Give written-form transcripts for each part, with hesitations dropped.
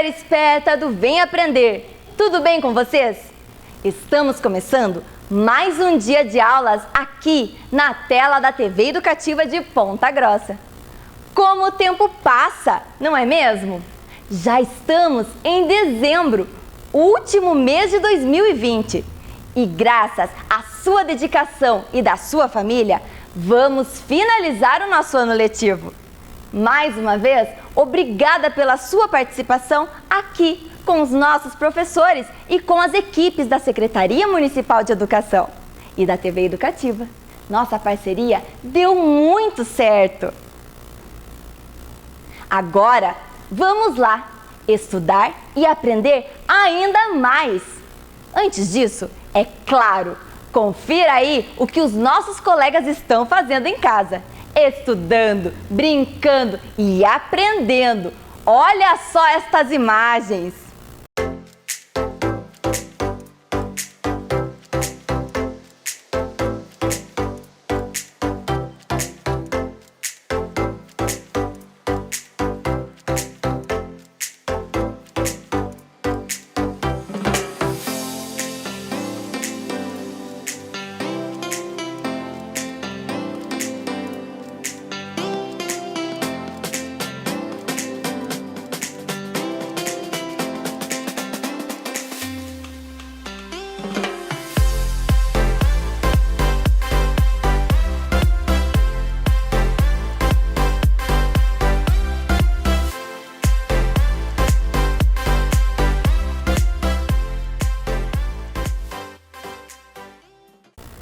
galera esperta do Vem Aprender! Tudo bem com vocês? Estamos começando mais um dia de aulas aqui na tela da TV Educativa de Ponta Grossa. Como o tempo passa, não é mesmo? Já estamos em dezembro, último mês de 2020. E graças à sua dedicação e da sua família, vamos finalizar o nosso ano letivo. Mais uma vez, obrigada pela sua participação aqui com os nossos professores e com as equipes da Secretaria Municipal de Educação e da TV Educativa. Nossa parceria deu muito certo. Agora, vamos lá estudar e aprender ainda mais. Antes disso, é claro, confira aí o que os nossos colegas estão fazendo em casa. Estudando, brincando e aprendendo. Olha só estas imagens!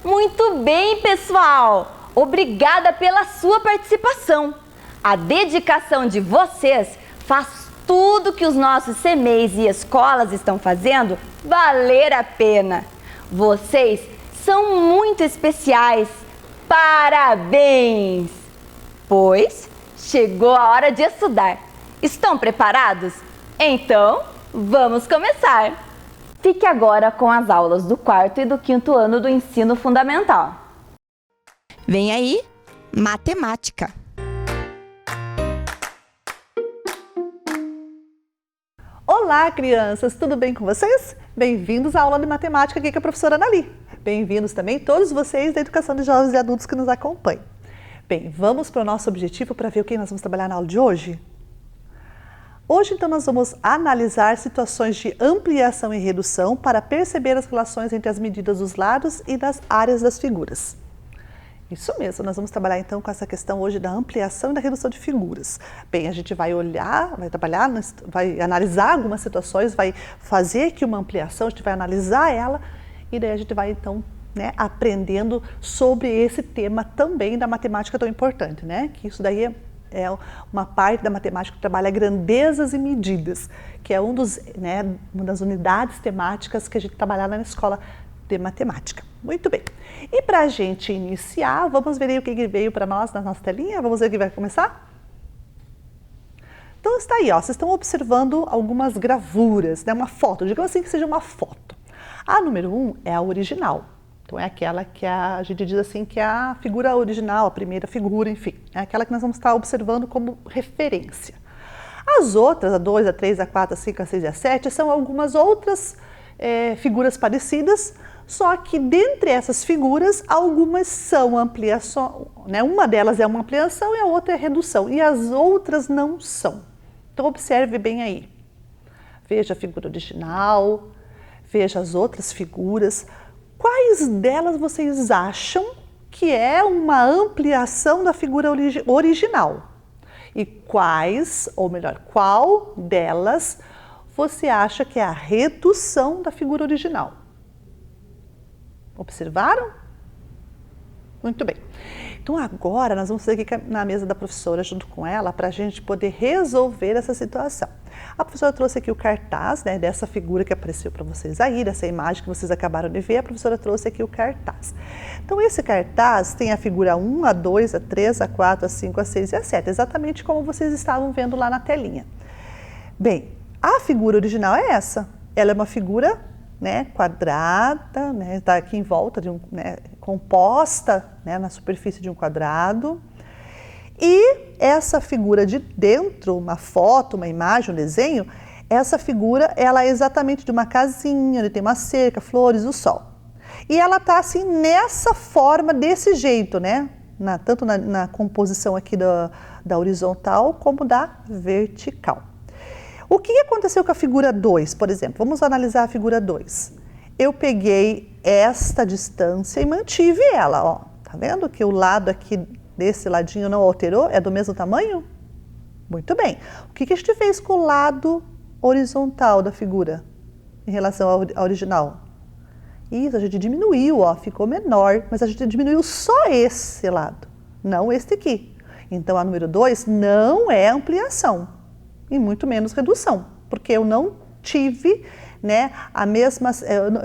Muito bem, pessoal! Obrigada pela sua participação. A dedicação de vocês faz tudo que os nossos CMEs e escolas estão fazendo valer a pena. Vocês são muito especiais. Parabéns! Pois chegou a hora de estudar. Estão preparados? Então, vamos começar! Fique agora com as aulas do 4º e do 5º ano do ensino fundamental. Vem aí, matemática. Olá, crianças! Tudo bem com vocês? Bem-vindos à aula de matemática aqui com a professora Anali. Bem-vindos também todos vocês da Educação de Jovens e Adultos que nos acompanham. Bem, vamos para o nosso objetivo para ver o que nós vamos trabalhar na aula de hoje? Hoje, então, nós vamos analisar situações de ampliação e redução para perceber as relações entre as medidas dos lados e das áreas das figuras. Isso mesmo, nós vamos trabalhar, então, com essa questão hoje da ampliação e da redução de figuras. Bem, a gente vai olhar, vai trabalhar, vai analisar algumas situações, vai fazer aqui uma ampliação, a gente vai analisar ela e daí a gente vai, então, aprendendo sobre esse tema também da matemática tão importante, né? Que isso daí é uma parte da matemática que trabalha grandezas e medidas, que é uma das unidades temáticas que a gente trabalha na escola de matemática. Muito bem. E para a gente iniciar, vamos ver aí o que veio para nós na nossa telinha? Vamos ver o que vai começar? Então está aí, ó, vocês estão observando algumas gravuras, né? Uma foto, digamos assim que seja uma foto. A número 1 é a original. Então, é aquela que a gente diz assim que é a figura original, a primeira figura, enfim. É aquela que nós vamos estar observando como referência. As outras, a 2, a 3, a 4, a 5, a 6 e a 7, são algumas outras figuras parecidas, só que dentre essas figuras, algumas são ampliação, né? Uma delas é uma ampliação e a outra é redução, e as outras não são. Então, observe bem aí. Veja a figura original, veja as outras figuras. Quais delas vocês acham que é uma ampliação da figura original? E quais, ou melhor, qual delas você acha que é a redução da figura original? Observaram? Muito bem. Então agora nós vamos fazer aqui na mesa da professora junto com ela para a gente poder resolver essa situação. A professora trouxe aqui o cartaz, né, dessa figura que apareceu para vocês aí, dessa imagem que vocês acabaram de ver, a professora trouxe aqui o cartaz. Então esse cartaz tem a figura 1, a 2, a 3, a 4, a 5, a 6 e a 7, exatamente como vocês estavam vendo lá na telinha. Bem, a figura original é essa, ela é uma figura, né, quadrada, né, está aqui em volta de composta, né, na superfície de um quadrado. E essa figura de dentro, uma foto, uma imagem, um desenho, essa figura, ela é exatamente de uma casinha, onde tem uma cerca, flores, o sol. E ela tá assim, nessa forma, desse jeito, né? Tanto na composição aqui da horizontal, como da vertical. O que aconteceu com a figura 2, por exemplo? Vamos analisar a figura 2. Eu peguei esta distância e mantive ela, ó. Tá vendo que o lado aqui desse ladinho não alterou? É do mesmo tamanho? Muito bem. O que a gente fez com o lado horizontal da figura em relação à original? Isso, a gente diminuiu, ó, ficou menor, mas a gente diminuiu só esse lado, não este aqui. Então, a número 2 não é ampliação e muito menos redução, porque eu não tive, né,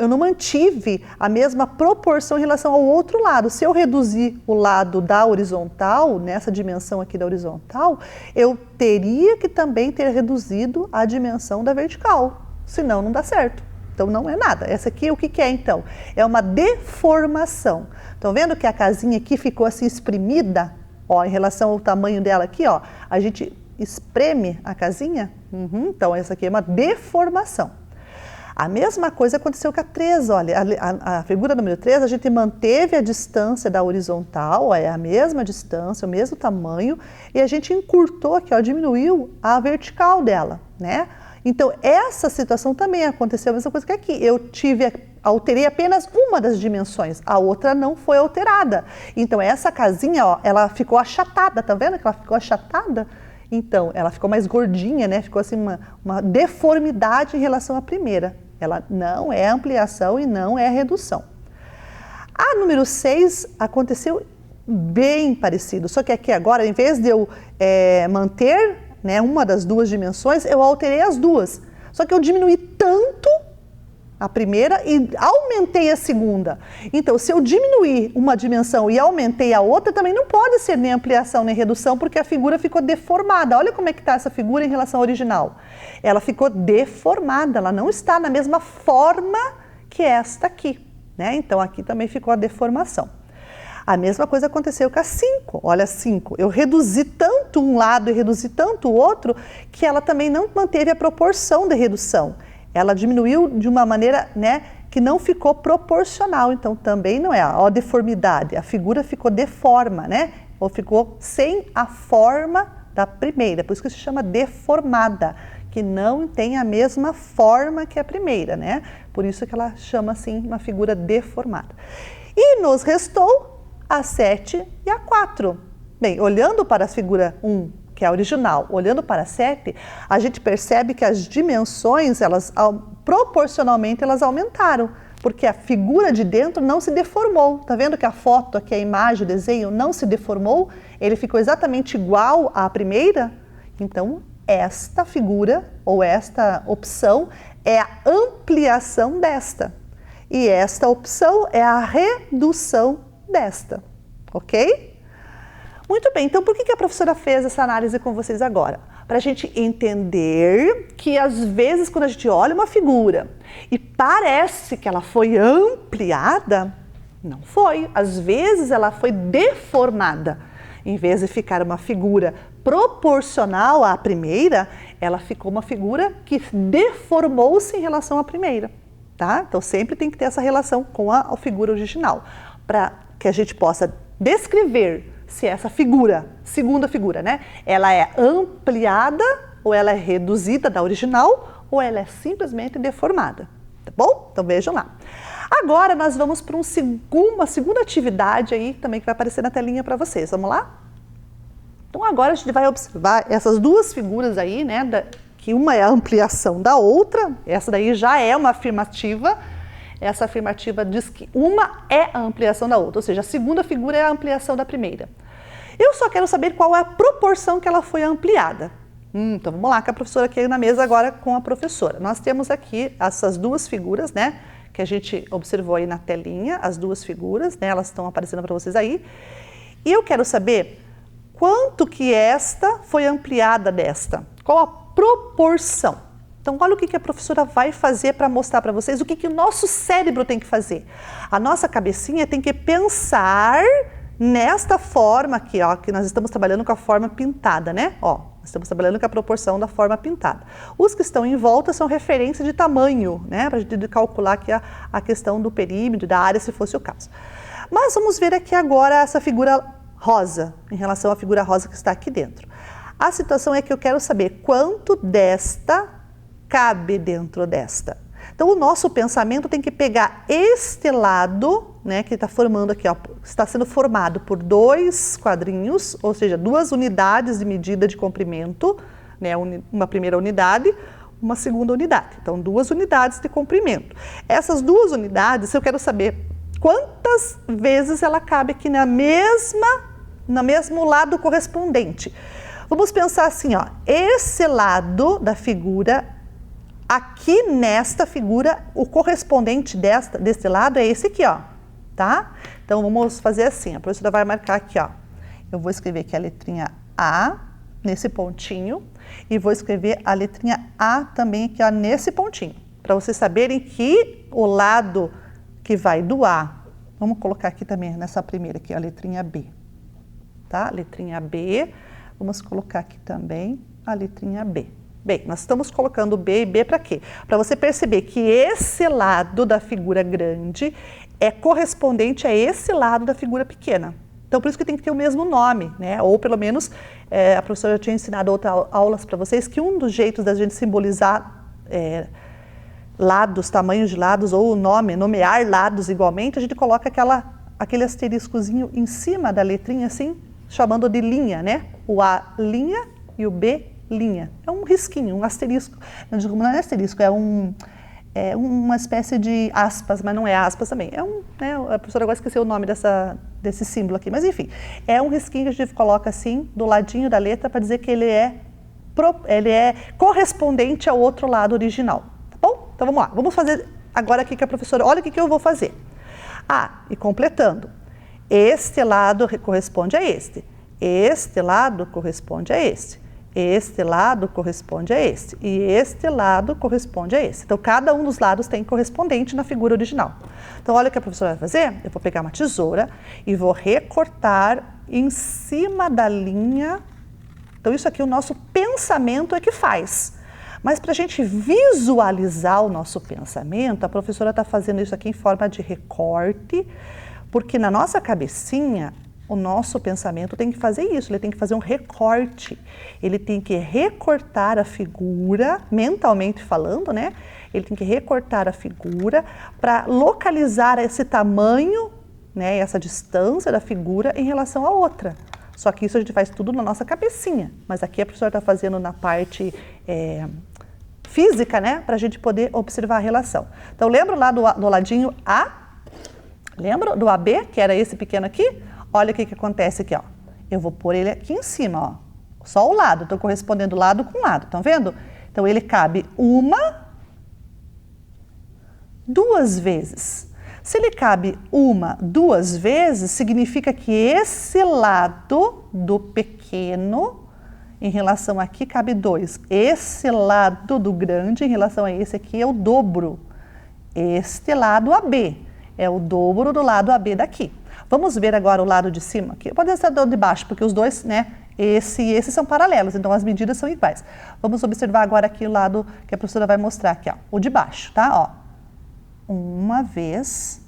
eu não mantive a mesma proporção em relação ao outro lado. Se eu reduzir o lado da horizontal, nessa dimensão aqui da horizontal, eu teria que também ter reduzido a dimensão da vertical, senão não dá certo. Então não é nada. Essa aqui o que é então? É uma deformação. Estão vendo que a casinha aqui ficou assim espremida? Ó, em relação ao tamanho dela aqui, ó, a gente espreme a casinha. Então essa aqui é uma deformação. A mesma coisa aconteceu com a 3, olha, a figura número 3, a gente manteve a distância da horizontal, ó, é a mesma distância, o mesmo tamanho, e a gente encurtou aqui, ó, diminuiu a vertical dela, né? Então, essa situação também aconteceu a mesma coisa que aqui. Alterei apenas uma das dimensões, a outra não foi alterada. Então, essa casinha, ó, ela ficou achatada, tá vendo que ela ficou achatada? Então, ela ficou mais gordinha, né? Ficou assim uma deformidade em relação à primeira. Ela não é ampliação e não é redução. A número 6 aconteceu bem parecido, só que aqui agora, em vez de eu manter, né, uma das duas dimensões, eu alterei as duas. Só que eu diminuí tanto a primeira e aumentei a segunda. Então, se eu diminuir uma dimensão e aumentei a outra, também não pode ser nem ampliação nem redução, porque a figura ficou deformada. Olha como é que está essa figura em relação à original. Ela ficou deformada, ela não está na mesma forma que esta aqui, né? Então, aqui também ficou a deformação. A mesma coisa aconteceu com a 5. Olha, 5. Eu reduzi tanto um lado e reduzi tanto o outro que ela também não manteve a proporção de redução. Ela diminuiu de uma maneira, né, que não ficou proporcional. Então, também não é a deformidade. A figura ficou deforma, né? Ou ficou sem a forma da primeira. Por isso que se chama deformada, que não tem a mesma forma que a primeira, né? Por isso que ela chama assim uma figura deformada. E nos restou a 7 e a 4. Bem, olhando para a figura 1, que é a original, olhando para a 7, a gente percebe que as dimensões, proporcionalmente, elas aumentaram, porque a figura de dentro não se deformou. Tá vendo que a foto aqui, a imagem, o desenho, não se deformou? Ele ficou exatamente igual à primeira? Então, esta figura, ou esta opção, é a ampliação desta. E esta opção é a redução desta, ok? Muito bem, então por que a professora fez essa análise com vocês agora? Para a gente entender que às vezes quando a gente olha uma figura e parece que ela foi ampliada, não foi. Às vezes ela foi deformada. Em vez de ficar uma figura proporcional à primeira, ela ficou uma figura que deformou-se em relação à primeira, tá? Então sempre tem que ter essa relação com a figura original, para que a gente possa descrever se essa figura, segunda figura, né? Ela é ampliada ou ela é reduzida da original ou ela é simplesmente deformada, tá bom? Então vejam lá. Agora nós vamos para uma segunda atividade aí também que vai aparecer na telinha para vocês. Vamos lá? Então agora a gente vai observar essas duas figuras aí, né? Que uma é a ampliação da outra, essa daí já é uma afirmativa. Essa afirmativa diz que uma é a ampliação da outra, ou seja, a segunda figura é a ampliação da primeira. Eu só quero saber qual é a proporção que ela foi ampliada. Então vamos lá, que a professora aqui na mesa agora com a professora. Nós temos aqui essas duas figuras, né, que a gente observou aí na telinha, as duas figuras, né, elas estão aparecendo para vocês aí. E eu quero saber quanto que esta foi ampliada desta, qual a proporção. Então, olha o que a professora vai fazer para mostrar para vocês o que o nosso cérebro tem que fazer. A nossa cabecinha tem que pensar nesta forma aqui, ó, que nós estamos trabalhando com a forma pintada, né? Ó, Estamos trabalhando com a proporção da forma pintada. Os que estão em volta são referência de tamanho, né? Para a gente calcular aqui a questão do perímetro, da área, se fosse o caso. Mas vamos ver aqui agora essa figura rosa, em relação à figura rosa que está aqui dentro. A situação é que eu quero saber quanto desta cabe dentro desta. Então, o nosso pensamento tem que pegar este lado, né, que está formando aqui, ó, está sendo formado por 2 quadrinhos, ou seja, 2 unidades de medida de comprimento, né, uma primeira unidade, uma segunda unidade. Então, 2 unidades de comprimento. Essas 2 unidades, eu quero saber quantas vezes ela cabe aqui no mesmo lado correspondente. Vamos pensar assim, ó, esse lado da figura, aqui nesta figura, o correspondente desse lado é esse aqui, ó, tá? Então, vamos fazer assim, a professora vai marcar aqui, ó. Eu vou escrever aqui a letrinha A, nesse pontinho, e vou escrever a letrinha A também aqui, ó, nesse pontinho, para vocês saberem que o lado que vai do A, vamos colocar aqui também, nessa primeira aqui, a letrinha B, tá? Letrinha B, vamos colocar aqui também a letrinha B. Bem, nós estamos colocando B e B para quê? Para você perceber que esse lado da figura grande é correspondente a esse lado da figura pequena. Então, por isso que tem que ter o mesmo nome, né? Ou pelo menos, a professora já tinha ensinado outras aulas para vocês, que um dos jeitos da gente simbolizar lados, tamanhos de lados, ou nomear lados igualmente, a gente coloca aquele asteriscozinho em cima da letrinha, assim, chamando de linha, né? O A linha e o B linha. É um risquinho, um asterisco. Não é asterisco, é uma espécie de aspas, mas não é aspas também. Né, a professora agora esqueceu o nome desse símbolo aqui, mas enfim, é um risquinho que a gente coloca assim, do ladinho da letra, para dizer que ele é correspondente ao outro lado original. Tá bom? Então vamos lá, vamos fazer agora aqui com a professora. Olha o que eu vou fazer. E completando. Este lado corresponde a este. Este lado corresponde a este. Este lado corresponde a este. E este lado corresponde a esse. Então, cada um dos lados tem correspondente na figura original. Então, olha o que a professora vai fazer. Eu vou pegar uma tesoura e vou recortar em cima da linha. Então, isso aqui o nosso pensamento é que faz. Mas para a gente visualizar o nosso pensamento, a professora está fazendo isso aqui em forma de recorte, porque na nossa cabecinha, o nosso pensamento tem que fazer isso, ele tem que fazer um recorte, ele tem que recortar a figura, mentalmente falando, né? Ele tem que recortar a figura para localizar esse tamanho, né? Essa distância da figura em relação à outra. Só que isso a gente faz tudo na nossa cabecinha, mas aqui a professora está fazendo na parte física, né? Para a gente poder observar a relação. Então, lembra lá do ladinho A? Lembra do AB, que era esse pequeno aqui? Olha o que acontece aqui, ó. Eu vou pôr ele aqui em cima, ó. Só o lado, estou correspondendo lado com lado, estão vendo? Então, ele cabe 1, 2 vezes. Se ele cabe 1, 2 vezes, significa que esse lado do pequeno, em relação aqui, cabe 2. Esse lado do grande, em relação a esse aqui, é o dobro. Este lado AB é o dobro do lado AB daqui. Vamos ver agora o lado de cima aqui. Pode ser o de baixo, porque os dois, né, esse e esse são paralelos, então as medidas são iguais. Vamos observar agora aqui o lado que a professora vai mostrar aqui, ó, o de baixo, tá? Ó, 1 vez,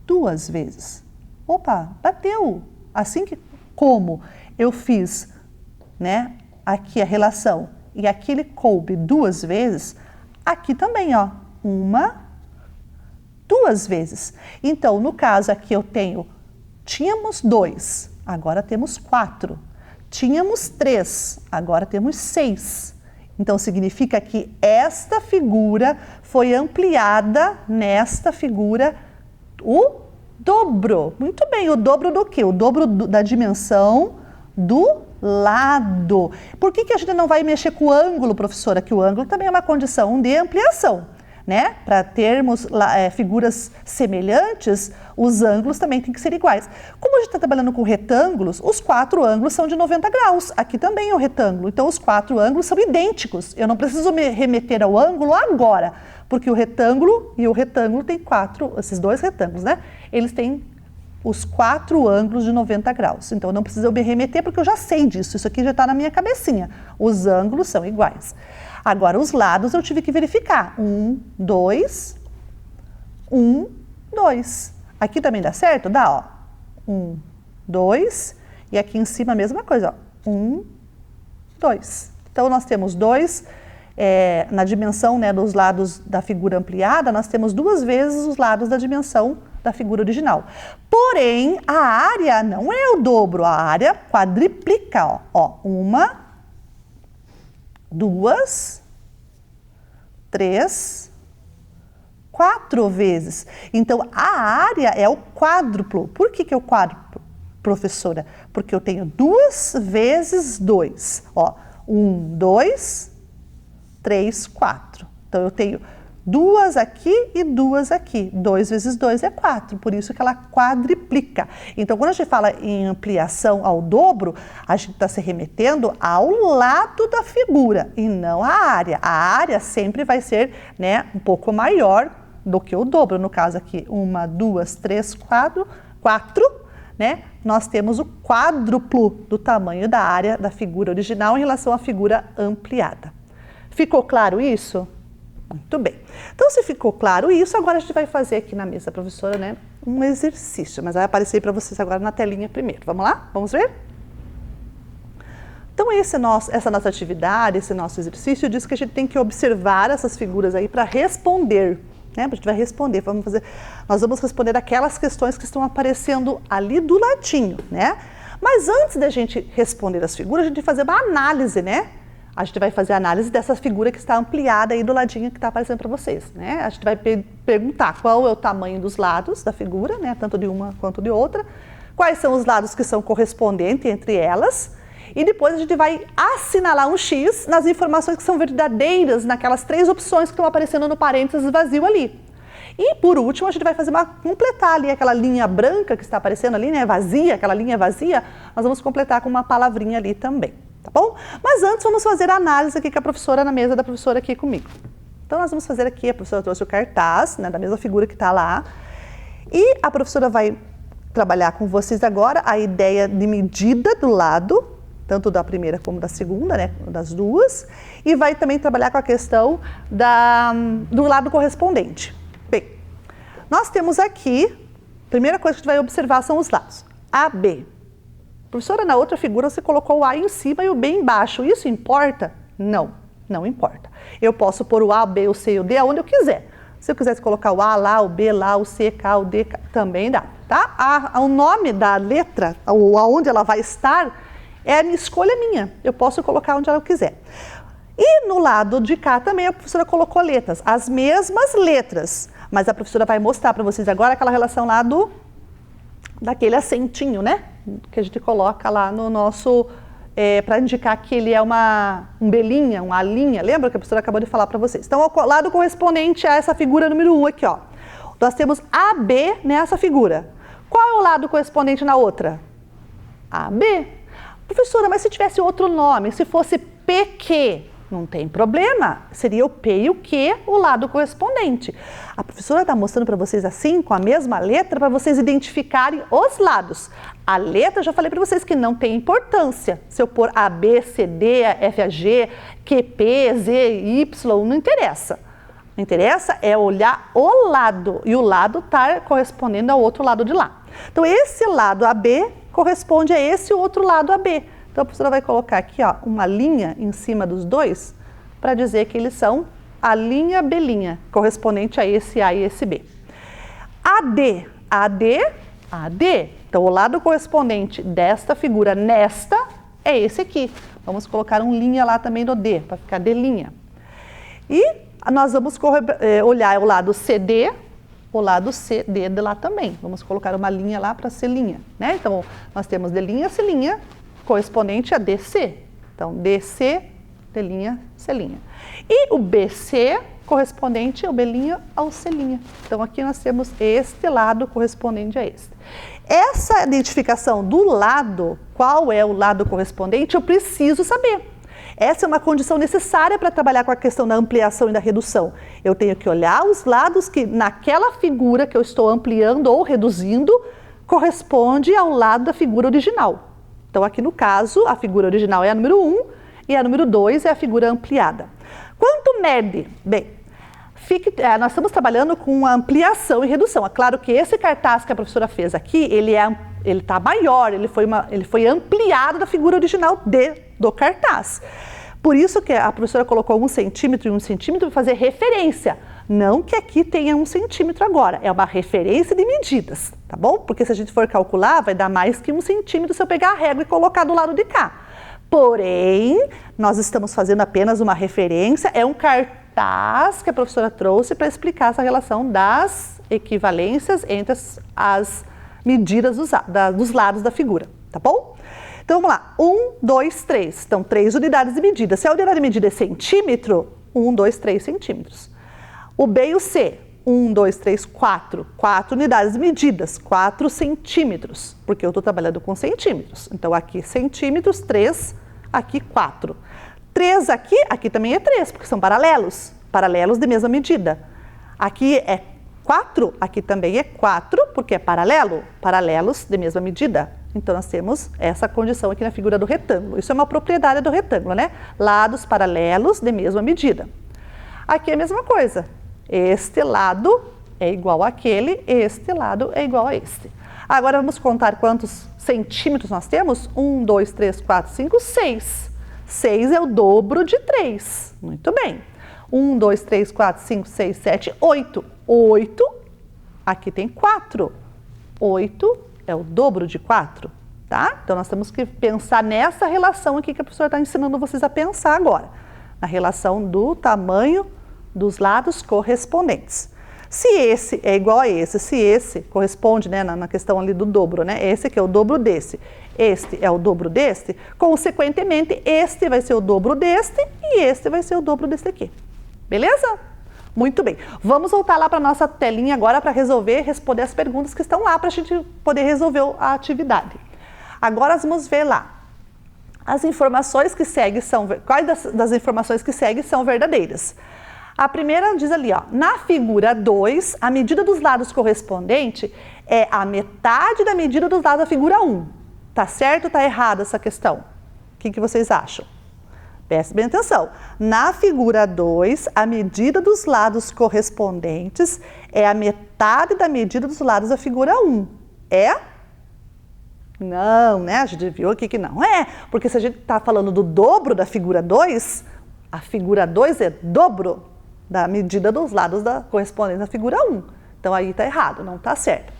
2 vezes. Opa, bateu! Assim que, como eu fiz, né, aqui a relação e aqui ele coube 2 vezes, aqui também, ó, 1, 2 vezes. Então, no caso aqui tínhamos 2, agora temos 4. Tínhamos 3, agora temos 6. Então, significa que esta figura foi ampliada nesta figura o dobro. Muito bem, o dobro do quê? O dobro da dimensão do lado. Por que a gente não vai mexer com o ângulo, professora? Que o ângulo também é uma condição de ampliação, né? Para termos figuras semelhantes, os ângulos também têm que ser iguais. Como a gente está trabalhando com retângulos, os 4 ângulos são de 90 graus. Aqui também é um retângulo, então os 4 ângulos são idênticos. Eu não preciso me remeter ao ângulo agora, porque o retângulo e o retângulo têm esses 2 retângulos, né? Eles têm os 4 ângulos de 90 graus. Então, eu não preciso me remeter porque eu já sei disso. Isso aqui já está na minha cabecinha. Os ângulos são iguais. Agora, os lados eu tive que verificar. 1, 2, 1, 2. Aqui também dá certo? Dá, ó. 1, 2. E aqui em cima a mesma coisa, ó. 1, 2. Então, nós temos 2, na dimensão, né, dos lados da figura ampliada, nós temos 2 vezes os lados da dimensão da figura original. Porém, a área não é o dobro, a área quadriplica, ó. Ó, 1, 2, 3, 4 vezes. Então, a área é o quádruplo. Por que é o quádruplo, professora? Porque eu tenho 2 vezes 2. Ó, 1, 2, 3, 4. Então, eu tenho 2 aqui e 2 aqui. 2 vezes 2 é 4, por isso que ela quadriplica. Então, quando a gente fala em ampliação ao dobro, a gente está se remetendo ao lado da figura e não à área. A área sempre vai ser, né, um pouco maior do que o dobro. No caso aqui, 1, 2, 3, 4, né? Nós temos o quádruplo do tamanho da área da figura original em relação à figura ampliada. Ficou claro isso? Muito bem. Então, se ficou claro isso, agora a gente vai fazer aqui na mesa, professora, né, um exercício. Mas vai aparecer para vocês agora na telinha primeiro. Vamos lá? Vamos ver? Então, essa nossa atividade, esse nosso exercício diz que a gente tem que observar essas figuras aí para responder. Né? A gente vai responder, nós vamos responder aquelas questões que estão aparecendo ali do ladinho, né? Mas antes da gente responder as figuras, a gente vai fazer uma análise, né? A gente vai fazer a análise dessa figura que está ampliada aí do ladinho que está aparecendo para vocês, né? A gente vai perguntar qual é o tamanho dos lados da figura, né? Tanto de uma quanto de outra, quais são os lados que são correspondentes entre elas, e depois a gente vai assinalar um X nas informações que são verdadeiras naquelas 3 opções que estão aparecendo no parênteses vazio ali. E por último, a gente vai completar ali aquela linha branca que está aparecendo ali, né? Vazia, aquela linha vazia, nós vamos completar com uma palavrinha ali também. Tá bom? Mas antes vamos fazer a análise aqui com a professora na mesa da professora aqui comigo. Então nós vamos fazer aqui, a professora trouxe o cartaz, né, da mesma figura que está lá. E a professora vai trabalhar com vocês agora a ideia de medida do lado, tanto da primeira como da segunda, né, das duas. E vai também trabalhar com a questão do lado correspondente. Bem, nós temos aqui, a primeira coisa que a gente vai observar são os lados. A, B. Professora, na outra figura você colocou o A em cima e o B embaixo. Isso importa? Não, não importa. Eu posso pôr o A, o B, o C e o D aonde eu quiser. Se eu quisesse colocar o A lá, o B lá, o C cá, o D cá, também dá, tá? O nome da letra, aonde ela vai estar, é a escolha minha. Eu posso colocar onde eu quiser. E no lado de cá também a professora colocou letras, as mesmas letras. Mas a professora vai mostrar para vocês agora aquela relação lá daquele acentinho, né? Que a gente coloca lá no nosso, para indicar que ele é uma belinha, uma linha. Lembra que a professora acabou de falar para vocês? Então, o lado correspondente a essa figura número 1 aqui, ó. Nós temos AB nessa figura. Qual é o lado correspondente na outra? AB. Professora, mas se tivesse outro nome, se fosse PQ, não tem problema, seria o P e o Q o lado correspondente. A professora está mostrando para vocês assim, com a mesma letra, para vocês identificarem os lados. A letra, já falei para vocês que não tem importância. Se eu pôr A, B, C, D, F, A, G, Q, P, Z, Y, não interessa. Não interessa é olhar o lado, e o lado está correspondendo ao outro lado de lá. Então, esse lado AB corresponde a esse outro lado AB. Então, a professora vai colocar aqui, ó, uma linha em cima dos dois para dizer que eles são a linha B', correspondente a esse A e esse B. AD, AD, AD. Então, o lado correspondente desta figura nesta é esse aqui. Vamos colocar um linha lá também no D, para ficar D'. E nós vamos olhar o lado CD, o lado CD de lá também. Vamos colocar uma linha lá para C', né? Então, nós temos D', C', correspondente a DC. Então, DC, D', C'. E o BC, correspondente ao B' ao C'. Então, aqui nós temos este lado correspondente a este. Essa identificação do lado, qual é o lado correspondente, eu preciso saber. Essa é uma condição necessária para trabalhar com a questão da ampliação e da redução. Eu tenho que olhar os lados que naquela figura que eu estou ampliando ou reduzindo corresponde ao lado da figura original. Então, aqui no caso, a figura original é a número 1 e a número 2 é a figura ampliada. Quanto mede? Bem, nós estamos trabalhando com ampliação e redução. É claro que esse cartaz que a professora fez aqui, ele está maior, ele foi ampliado da figura original do cartaz. Por isso que a professora colocou 1 centímetro e 1 centímetro para fazer referência. Não que aqui tenha 1 centímetro agora, é uma referência de medidas, tá bom? Porque se a gente for calcular, vai dar mais que 1 centímetro se eu pegar a régua e colocar do lado de cá. Porém, nós estamos fazendo apenas uma referência, é um cartaz que a professora trouxe para explicar essa relação das equivalências entre as medidas dos lados da figura, tá bom? Então, vamos lá. 1, 2, 3. Então, 3 unidades de medida. Se a unidade de medida é centímetro, 1, 2, 3 centímetros. O B e o C, 1, 2, 3, 4. 4 unidades de medidas, 4 centímetros, porque eu estou trabalhando com centímetros. Então, aqui centímetros, 3, aqui 4. 3 aqui também é 3, porque são paralelos de mesma medida. Aqui é 4, aqui também é 4, porque é paralelos de mesma medida. Então, nós temos essa condição aqui na figura do retângulo. Isso é uma propriedade do retângulo, né? Lados paralelos de mesma medida. Aqui é a mesma coisa. Este lado é igual àquele, este lado é igual a este. Agora, vamos contar quantos centímetros nós temos? 1, 2, 3, 4, 5, 6. 6 é o dobro de 3. Muito bem. 1, 2, 3, 4, 5, 6, 7, 8. 8, aqui tem 4. 8 é o dobro de 4, tá? Então, nós temos que pensar nessa relação aqui que a professora está ensinando vocês a pensar agora. Na relação do tamanho dos lados correspondentes. Se esse é igual a esse, se esse corresponde, né, na questão ali do dobro, né? Esse aqui é o dobro desse, este é o dobro deste, consequentemente, este vai ser o dobro deste e este vai ser o dobro deste aqui. Beleza? Muito bem. Vamos voltar lá para a nossa telinha agora para responder as perguntas que estão lá para a gente poder resolver a atividade. Agora nós vamos ver lá. As informações que seguem quais das informações que seguem são verdadeiras? A primeira diz ali, ó, na figura 2, a medida dos lados correspondente é a metade da medida dos lados da figura 1. Tá certo ou tá errada essa questão? O que vocês acham? Preste bem atenção. Na figura 2, a medida dos lados correspondentes é a metade da medida dos lados da figura 1. É? Não, né? A gente viu aqui que não é. Porque se a gente está falando do dobro da figura 2, a figura 2 é dobro da medida dos lados correspondentes da figura 1. Então, aí está errado, não está certo.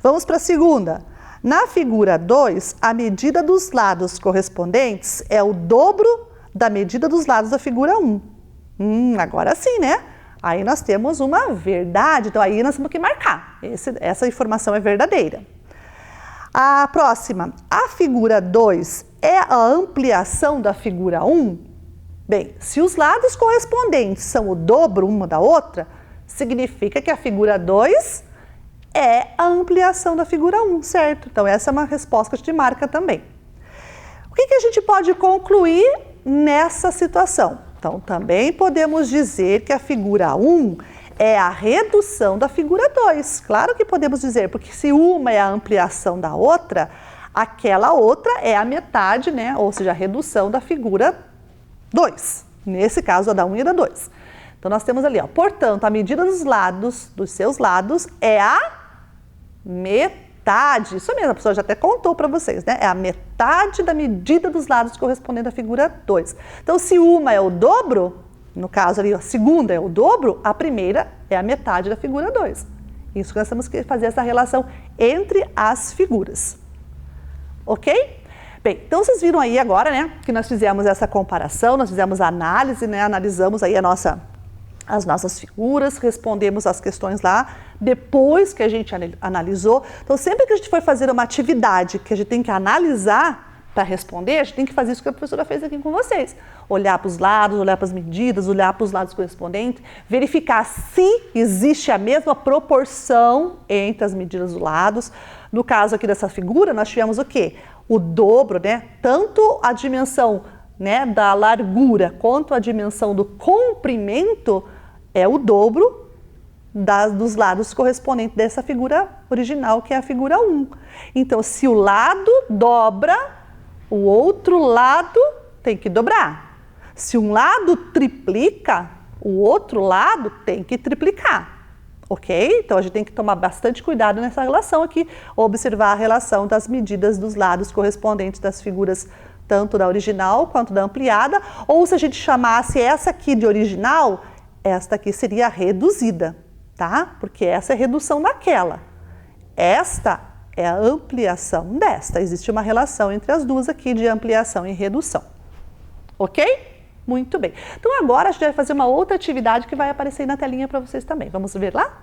Vamos para a segunda. Na figura 2, a medida dos lados correspondentes é o dobro da medida dos lados da figura 1. Agora sim, né? Aí nós temos uma verdade, então aí nós temos que marcar. Essa informação é verdadeira. A próxima, a figura 2 é a ampliação da figura 1? Bem, se os lados correspondentes são o dobro uma da outra, significa que a figura 2 é a ampliação da figura 1, certo? Então essa é uma resposta que a gente marca também. O que a gente pode concluir nessa situação? Então, também podemos dizer que a figura 1 é a redução da figura 2. Claro que podemos dizer, porque se uma é a ampliação da outra, aquela outra é a metade, né? Ou seja, a redução da figura 2. Nesse caso, a da 1 e a da 2. Então, nós temos ali, ó, portanto, a medida dos lados, dos seus lados, é a metade. Isso mesmo, a professora já até contou para vocês, né? É a metade da medida dos lados correspondente à figura 2. Então, se uma é o dobro, no caso ali, a segunda é o dobro, a primeira é a metade da figura 2. Isso que nós temos que fazer essa relação entre as figuras. Ok? Bem, então vocês viram aí agora, né, que nós fizemos essa comparação, nós fizemos a análise, né, analisamos aí as nossas figuras, respondemos as questões lá, depois que a gente analisou. Então, sempre que a gente for fazer uma atividade que a gente tem que analisar para responder, a gente tem que fazer isso que a professora fez aqui com vocês. Olhar para os lados, olhar para as medidas, olhar para os lados correspondentes, verificar se existe a mesma proporção entre as medidas dos lados. No caso aqui dessa figura, nós tivemos o quê? O dobro, né? Tanto a dimensão, né, da largura quanto a dimensão do comprimento é o dobro dos lados correspondentes dessa figura original, que é a figura 1. Então, se o lado dobra, o outro lado tem que dobrar. Se um lado triplica, o outro lado tem que triplicar. Ok? Então, a gente tem que tomar bastante cuidado nessa relação aqui, observar a relação das medidas dos lados correspondentes das figuras, tanto da original quanto da ampliada, ou se a gente chamasse essa aqui de original, esta aqui seria a reduzida, tá? Porque essa é a redução daquela. Esta é a ampliação desta. Existe uma relação entre as duas aqui de ampliação e redução. Ok? Muito bem. Então agora a gente vai fazer uma outra atividade que vai aparecer aí na telinha para vocês também. Vamos ver lá?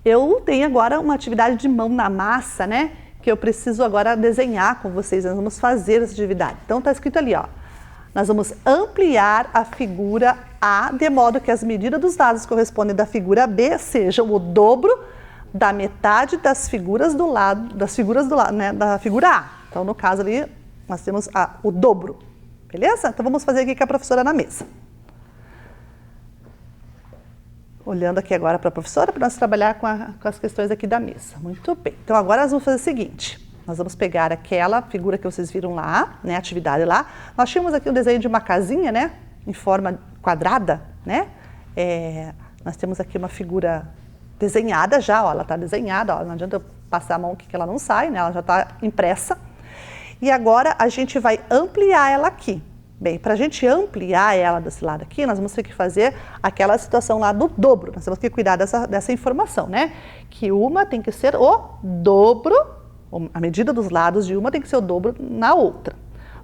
Eu tenho agora uma atividade de mão na massa, né? Que eu preciso agora desenhar com vocês. Nós vamos fazer essa atividade. Então tá escrito ali, ó. Nós vamos ampliar a figura A de modo que as medidas dos lados correspondentes da figura B sejam o dobro da metade das figuras do lado, né, da figura A. Então, no caso ali, nós temos o dobro. Beleza? Então, vamos fazer aqui com a professora na mesa. Olhando aqui agora para a professora, para nós trabalhar com as questões aqui da mesa. Muito bem. Então, agora nós vamos fazer o seguinte. Nós vamos pegar aquela figura que vocês viram lá, né, a atividade lá. Nós tínhamos aqui o desenho de uma casinha, né, em forma quadrada, né. Nós temos aqui uma figura desenhada já, ó, ela está desenhada, ó, não adianta eu passar a mão que ela não sai, né, ela já está impressa. E agora a gente vai ampliar ela aqui. Bem, para a gente ampliar ela desse lado aqui, nós vamos ter que fazer aquela situação lá do dobro. Nós temos que cuidar dessa informação, né? Que uma tem que ser o dobro, a medida dos lados de uma tem que ser o dobro na outra.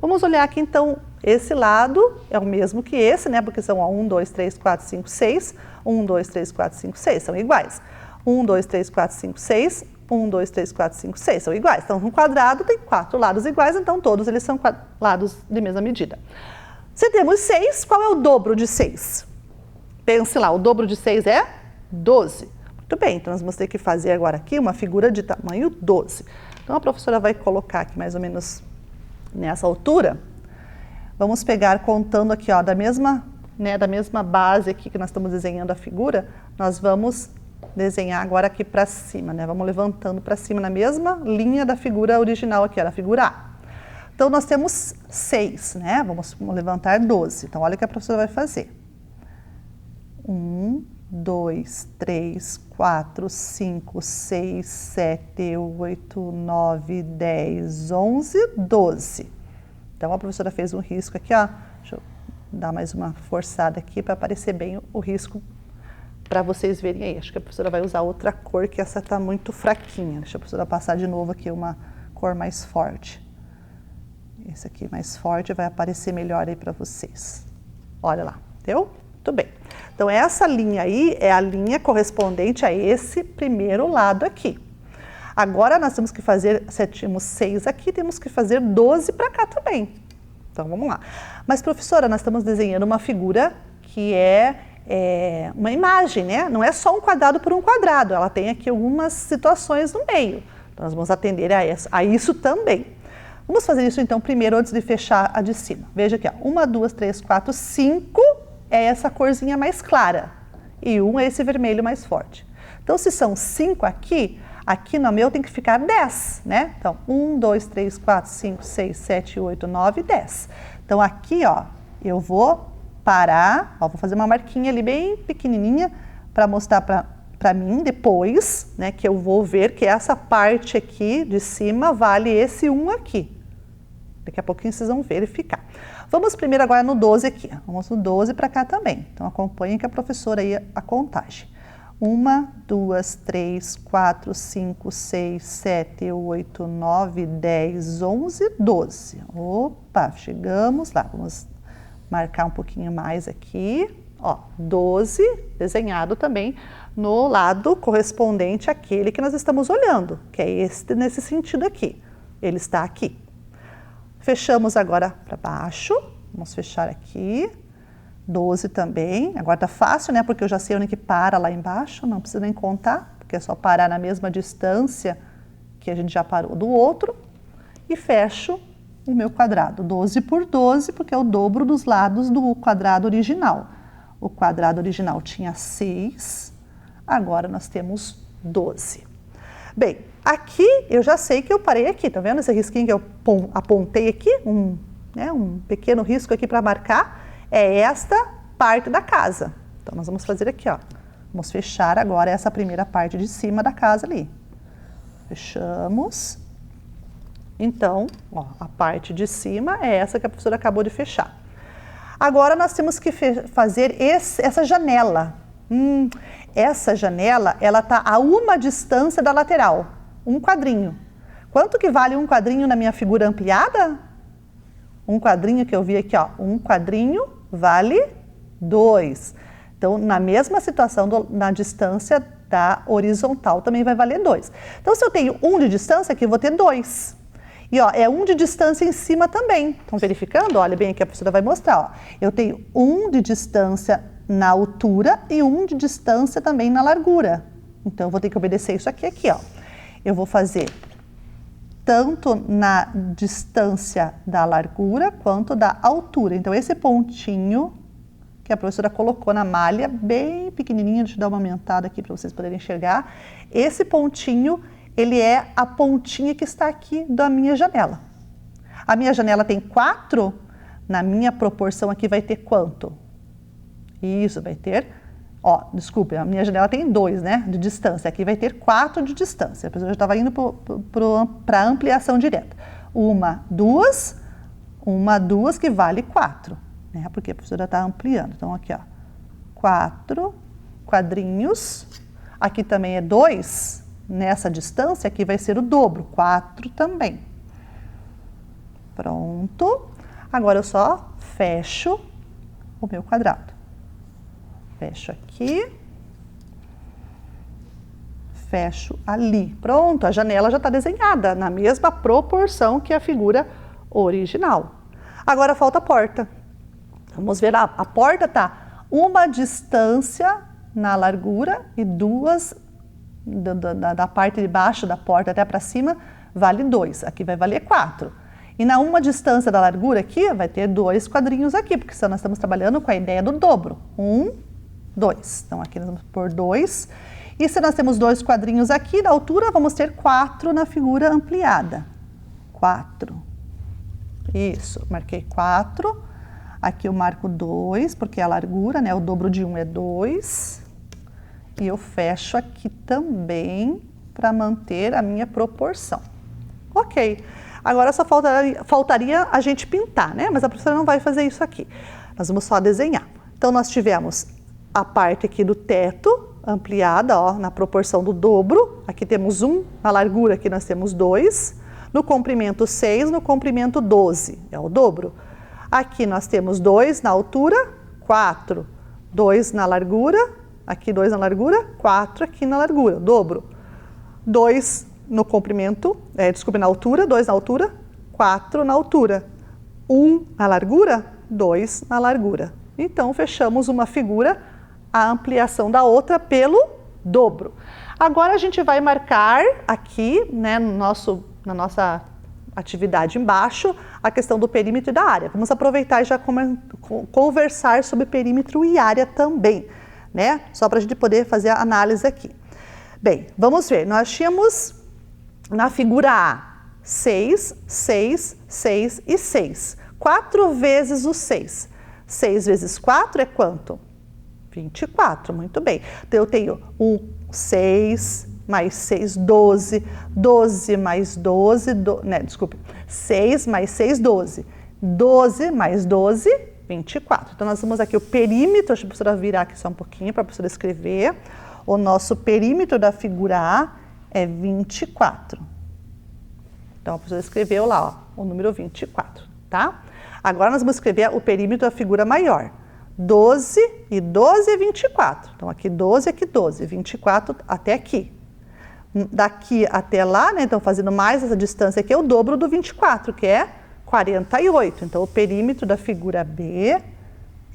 Vamos olhar aqui então, esse lado é o mesmo que esse, né? Porque são 1, 2, 3, 4, 5, 6. 1, 2, 3, 4, 5, 6, são iguais. 1, 2, 3, 4, 5, 6. 1, 2, 3, 4, 5, 6, são iguais. Então, um quadrado tem 4 lados iguais, então todos eles são lados de mesma medida. Se temos 6, qual é o dobro de 6? Pense lá, o dobro de 6 é 12. Muito bem, então nós vamos ter que fazer agora aqui uma figura de tamanho 12. Então, a professora vai colocar aqui mais ou menos nessa altura. Vamos pegar contando aqui, ó, da mesma base aqui que nós estamos desenhando a figura, nós vamos desenhar agora aqui para cima, né? Vamos levantando para cima na mesma linha da figura original aqui, da figura A. Então, nós temos 6, né? Vamos levantar 12. Então, olha o que a professora vai fazer. 1, 2, 3, 4, 5, 6, 7, 8, 9, 10, 11, 12. Então, a professora fez um risco aqui, ó. Deixa eu dar mais uma forçada aqui para aparecer bem o risco para vocês verem aí. Acho que a professora vai usar outra cor, que essa está muito fraquinha. Deixa a professora passar de novo aqui uma cor mais forte. Esse aqui mais forte vai aparecer melhor aí para vocês. Olha lá, deu? Muito bem. Então, essa linha aí é a linha correspondente a esse primeiro lado aqui. Agora, nós temos que fazer, se tínhamos 6 aqui, temos que fazer 12 para cá também. Então, vamos lá. Mas, professora, nós estamos desenhando uma figura que é uma imagem, né? Não é só um quadrado por um quadrado, ela tem aqui algumas situações no meio. Então, nós vamos atender a isso também. Vamos fazer isso então primeiro, antes de fechar a de cima. Veja aqui, ó, 1, 2, 3, 4, 5 é essa corzinha mais clara e 1 é esse vermelho mais forte. Então, se são 5 aqui no meu tem que ficar 10, né? Então, 1, 2, 3, 4, 5, 6, 7, 8, 9, 10. Então, aqui, ó, eu vou parar, ó, vou fazer uma marquinha ali bem pequenininha para mostrar para mim depois, né, que eu vou ver que essa parte aqui de cima vale esse 1 aqui. Daqui a pouquinho vocês vão verificar. Vamos primeiro agora no 12 aqui. Vamos no 12 para cá também. Então, acompanhem com a professora aí a contagem. 1, 2, 3, 4, 5, 6, 7, 8, 9, 10, 11, 12. Opa, chegamos lá. Vamos marcar um pouquinho mais aqui, ó, 12 desenhado também no lado correspondente àquele que nós estamos olhando, que é este nesse sentido aqui, ele está aqui. Fechamos agora para baixo, vamos fechar aqui, 12 também, agora tá fácil, né, porque eu já sei onde que para lá embaixo, não precisa nem contar, porque é só parar na mesma distância que a gente já parou do outro, e fecho o meu quadrado, 12 por 12, porque é o dobro dos lados do quadrado original. O quadrado original tinha 6, agora nós temos 12. Bem, aqui eu já sei que eu parei aqui, tá vendo esse risquinho que eu apontei aqui? Um pequeno risco aqui para marcar, é esta parte da casa. Então, nós vamos fazer aqui, ó. Vamos fechar agora essa primeira parte de cima da casa ali. Fechamos. Então, ó, a parte de cima é essa que a professora acabou de fechar. Agora, nós temos que fazer essa janela. Essa janela, ela está a uma distância da lateral. Um quadrinho. Quanto que vale um quadrinho na minha figura ampliada? Um quadrinho que eu vi aqui, ó. Um quadrinho vale 2. Então, na mesma situação, na distância da horizontal, também vai valer 2. Então, se eu tenho 1 de distância, aqui eu vou ter 2. E, ó, é 1 de distância em cima também. Estão verificando? Olha bem aqui, a professora vai mostrar, ó. Eu tenho 1 de distância na altura e 1 de distância também na largura. Então, eu vou ter que obedecer isso aqui, ó. Eu vou fazer tanto na distância da largura quanto da altura. Então, esse pontinho que a professora colocou na malha, bem pequenininho, deixa eu dar uma aumentada aqui para vocês poderem enxergar. Esse pontinho, ele é a pontinha que está aqui da minha janela. A minha janela tem 4, na minha proporção aqui vai ter quanto? Isso, vai ter, ó, desculpe, a minha janela tem 2, né, de distância. Aqui vai ter 4 de distância. A professora já estava indo para a ampliação direta. 1, 2, 1, 2 que vale 4. Né, porque a professora está ampliando. Então, aqui, ó, 4 quadrinhos. Aqui também é 2, nessa distância, aqui vai ser o dobro, 4 também. Pronto. Agora, eu só fecho o meu quadrado. Fecho aqui. Fecho ali. Pronto, a janela já está desenhada, na mesma proporção que a figura original. Agora, falta a porta. Vamos ver, a porta está uma distância na largura e 2 da parte de baixo da porta até para cima vale 2. Aqui vai valer 4. E na uma distância da largura aqui vai ter 2 quadrinhos aqui, porque senão nós estamos trabalhando com a ideia do dobro. 1, 2. Então aqui nós vamos pôr 2. E se nós temos 2 quadrinhos aqui, na altura vamos ter 4 na figura ampliada. 4. Isso, marquei 4. Aqui eu marco 2, porque é a largura, né? O dobro de 1 é 2. E eu fecho aqui também para manter a minha proporção. Ok. Agora só faltaria a gente pintar, né? Mas a professora não vai fazer isso aqui. Nós vamos só desenhar. Então, nós tivemos a parte aqui do teto ampliada, ó, na proporção do dobro. Aqui temos 1, na largura aqui nós temos 2. No comprimento 6, no comprimento 12, é o dobro. Aqui nós temos 2 na altura, 4, 2 na largura, aqui 2 na largura, 4 aqui na largura, dobro. 2 no comprimento, na altura, 2 na altura, 4 na altura. 1 na largura, 2 na largura. Então, fechamos uma figura, a ampliação da outra pelo dobro. Agora, a gente vai marcar aqui, né, na nossa atividade embaixo, a questão do perímetro e da área. Vamos aproveitar e já conversar sobre perímetro e área também, né? Só para a gente poder fazer a análise aqui. Bem, vamos ver. Nós tínhamos na figura A 6, 6, 6 e 6. 4 vezes o 6. 6 vezes 4 é quanto? 24, muito bem. Então, eu tenho 6 mais 6, 12. 12 mais 12, 6 mais 6, 12. 12 mais 12, 24. Então, nós temos aqui o perímetro, deixa a professora virar aqui só um pouquinho para a professora escrever. O nosso perímetro da figura A é 24. Então, a professora escreveu lá, ó, o número 24, tá? Agora, nós vamos escrever o perímetro da figura maior. 12 e 12 é 24. Então, aqui 12, aqui 12. 24 até aqui. Daqui até lá, né? Então, fazendo mais essa distância aqui, é o dobro do 24, que é 48. Então, o perímetro da figura B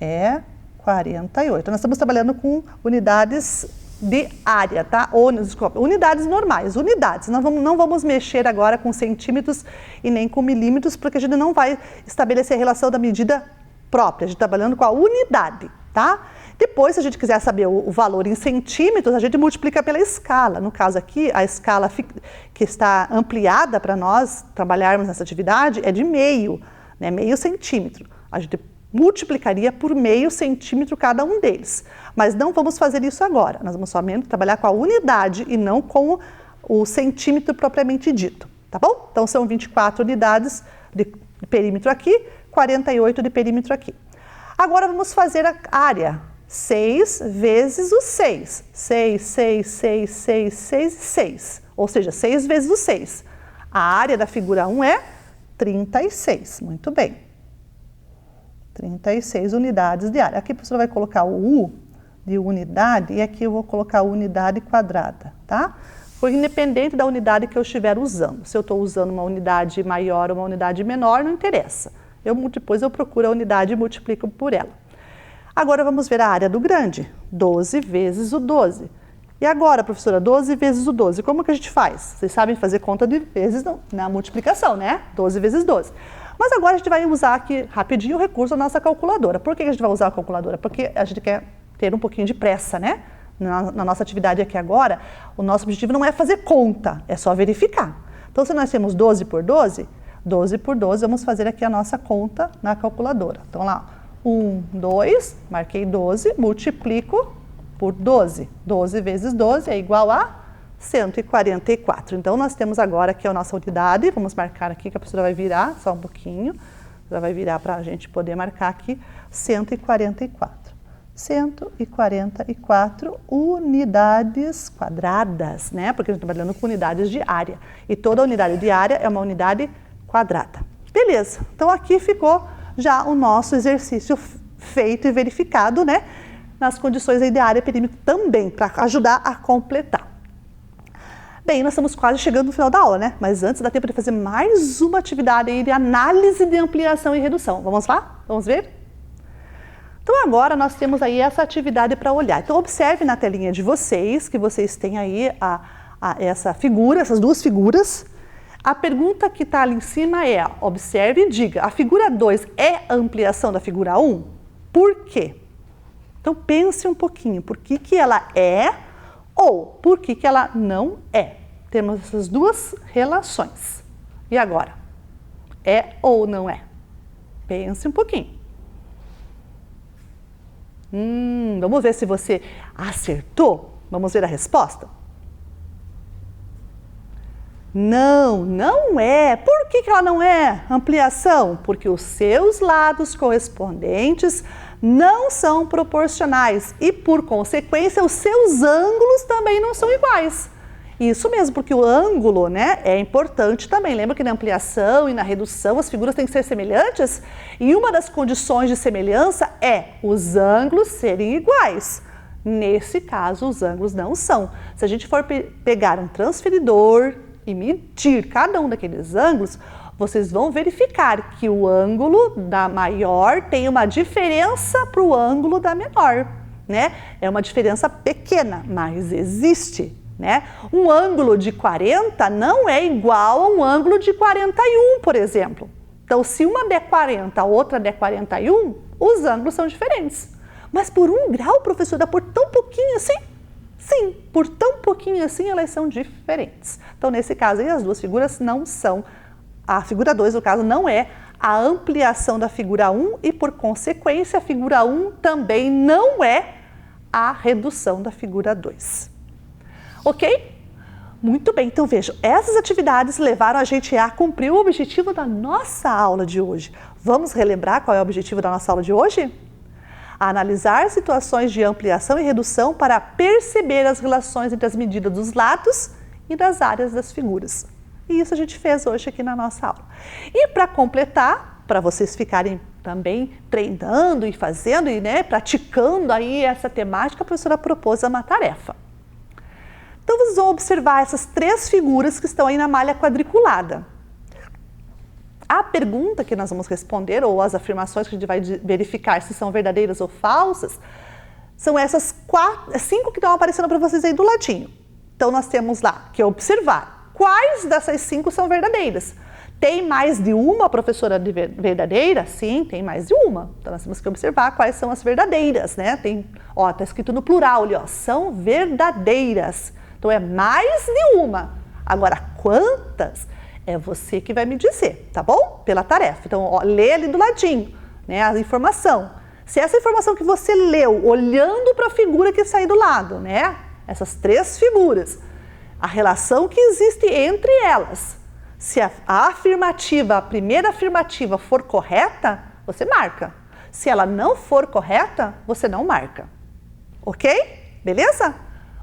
é 48. Nós estamos trabalhando com unidades de área, tá? Desculpa, unidades normais, unidades. Nós não vamos mexer agora com centímetros e nem com milímetros, porque a gente não vai estabelecer a relação da medida própria. A gente está trabalhando com a unidade, tá? Depois, se a gente quiser saber o valor em centímetros, a gente multiplica pela escala. No caso aqui, a escala que está ampliada para nós trabalharmos nessa atividade é de meio, né? Meio centímetro. A gente multiplicaria por meio centímetro cada um deles. Mas não vamos fazer isso agora. Nós vamos somente trabalhar com a unidade e não com o centímetro propriamente dito, tá bom? Então, são 24 unidades de perímetro aqui, 48 de perímetro aqui. Agora, vamos fazer a área. 6 vezes o 6. 6, 6, 6, 6, 6 e 6. Ou seja, 6 vezes o 6. A área da figura 1 é 36. Muito bem. 36 unidades de área. Aqui a professora vai colocar o U de unidade e aqui eu vou colocar a unidade quadrada, tá? Foi independente da unidade que eu estiver usando. Se eu estou usando uma unidade maior ou uma unidade menor, não interessa. Depois eu procuro a unidade e multiplico por ela. Agora vamos ver a área do grande. 12 vezes o 12. E agora, professora, 12 vezes o 12, como que a gente faz? Vocês sabem fazer conta de vezes na multiplicação, né? 12 vezes 12. Mas agora a gente vai usar aqui rapidinho o recurso da nossa calculadora. Por que a gente vai usar a calculadora? Porque a gente quer ter um pouquinho de pressa, né? Na nossa atividade aqui agora, o nosso objetivo não é fazer conta, é só verificar. Então, se nós temos 12 por 12, 12 por 12, vamos fazer aqui a nossa conta na calculadora. Então, lá, 1, 2, marquei 12, multiplico por 12. 12 vezes 12 é igual a 144. Então, nós temos agora aqui a nossa unidade. Vamos marcar aqui, que a professora vai virar só um pouquinho. Ela vai virar para a gente poder marcar aqui 144. 144 unidades quadradas, né? Porque a gente está trabalhando com unidades de área. E toda unidade de área é uma unidade quadrada. Beleza. Então, aqui ficou já o nosso exercício feito e verificado, né? Nas condições aí de área e perímetro também, para ajudar a completar. Bem, nós estamos quase chegando no final da aula, né? Mas antes dá tempo de fazer mais uma atividade aí de análise de ampliação e redução. Vamos lá? Vamos ver? Então, agora nós temos aí essa atividade para olhar. Então, observe na telinha de vocês, que vocês têm aí essa figura, essas duas figuras. A pergunta que está ali em cima é, observe e diga, a figura 2 é a ampliação da figura 1? Por quê? Então, pense um pouquinho, por que que ela é ou por que que ela não é? Temos essas duas relações. E agora? É ou não é? Pense um pouquinho. Vamos ver se você acertou? Vamos ver a resposta? Não, não é. Por que que ela não é ampliação? Porque os seus lados correspondentes não são proporcionais e, por consequência, os seus ângulos também não são iguais. Isso mesmo, porque o ângulo, né, é importante também. Lembra que na ampliação e na redução as figuras têm que ser semelhantes? E uma das condições de semelhança é os ângulos serem iguais. Nesse caso, os ângulos não são. Se a gente for pegar um transferidor e medir cada um daqueles ângulos, vocês vão verificar que o ângulo da maior tem uma diferença para o ângulo da menor, né? É uma diferença pequena, mas existe, né? Um ângulo de 40 não é igual a um ângulo de 41, por exemplo. Então, se uma der 40, a outra der 41, os ângulos são diferentes. Mas por 1 grau, professora, por tão pouquinho assim? Sim, por tão pouquinho assim elas são diferentes. Então, nesse caso aí, as duas figuras não são. A figura 2, no caso, não é a ampliação da figura 1 e, por consequência, a figura 1 também não é a redução da figura 2. Ok? Muito bem, então vejam, essas atividades levaram a gente a cumprir o objetivo da nossa aula de hoje. Vamos relembrar qual é o objetivo da nossa aula de hoje? Analisar situações de ampliação e redução para perceber as relações entre as medidas dos lados e das áreas das figuras. E isso a gente fez hoje aqui na nossa aula. E para completar, para vocês ficarem também treinando e fazendo e, né, praticando aí essa temática, a professora propôs uma tarefa. Então, vocês vão observar essas 3 figuras que estão aí na malha quadriculada. A pergunta que nós vamos responder, ou as afirmações que a gente vai verificar se são verdadeiras ou falsas, são essas 5 que estão aparecendo para vocês aí do ladinho. Então, nós temos lá que observar quais dessas 5 são verdadeiras. Tem mais de uma professora verdadeira? Sim, tem mais de uma. Então nós temos que observar quais são as verdadeiras, né? Tem, ó, tá escrito no plural ali, ó, são verdadeiras. Então é mais de uma. Agora, quantas? É você que vai me dizer, tá bom? Pela tarefa. Então, ó, lê ali do ladinho, né, a informação. Se essa informação que você leu, olhando para a figura que sai do lado, né? Essas 3 figuras, a relação que existe entre elas. Se a afirmativa, a primeira afirmativa for correta, você marca. Se ela não for correta, você não marca. Ok? Beleza?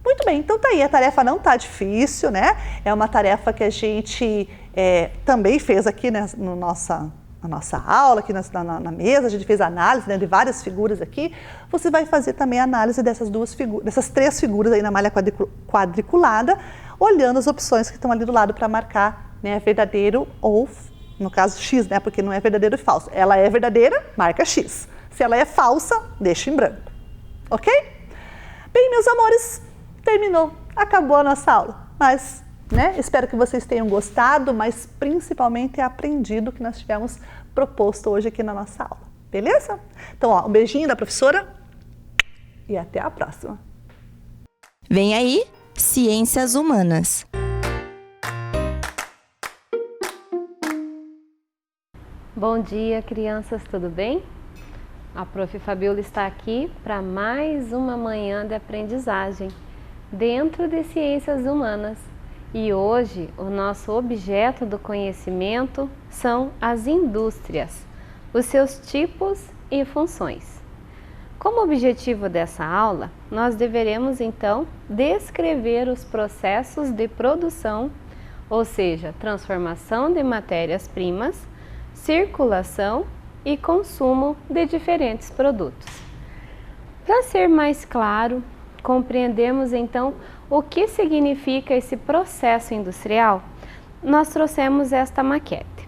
Muito bem, então tá aí, a tarefa não tá difícil, né? É uma tarefa que a gente também fez aqui, né, na nossa aula, aqui na mesa, a gente fez análise, né, de várias figuras aqui. Você vai fazer também a análise dessas 3 figuras aí na malha quadriculada, olhando as opções que estão ali do lado para marcar, né, verdadeiro ou, no caso, X, né, porque não é verdadeiro e falso. Ela é verdadeira, marca X. Se ela é falsa, deixa em branco. Ok? Bem, meus amores, terminou, acabou a nossa aula. Mas, né, espero que vocês tenham gostado, mas principalmente aprendido o que nós tivemos proposto hoje aqui na nossa aula. Beleza? Então, ó, um beijinho da professora e até a próxima. Vem aí, Ciências Humanas. Bom dia, crianças, tudo bem? A Prof. Fabiola está aqui para mais uma manhã de aprendizagem dentro de Ciências Humanas. E hoje o nosso objeto do conhecimento são as indústrias, os seus tipos e funções. Como objetivo dessa aula, nós deveremos então descrever os processos de produção, ou seja, transformação de matérias-primas, circulação e consumo de diferentes produtos. Para ser mais claro, compreendemos então o que significa esse processo industrial, nós trouxemos esta maquete.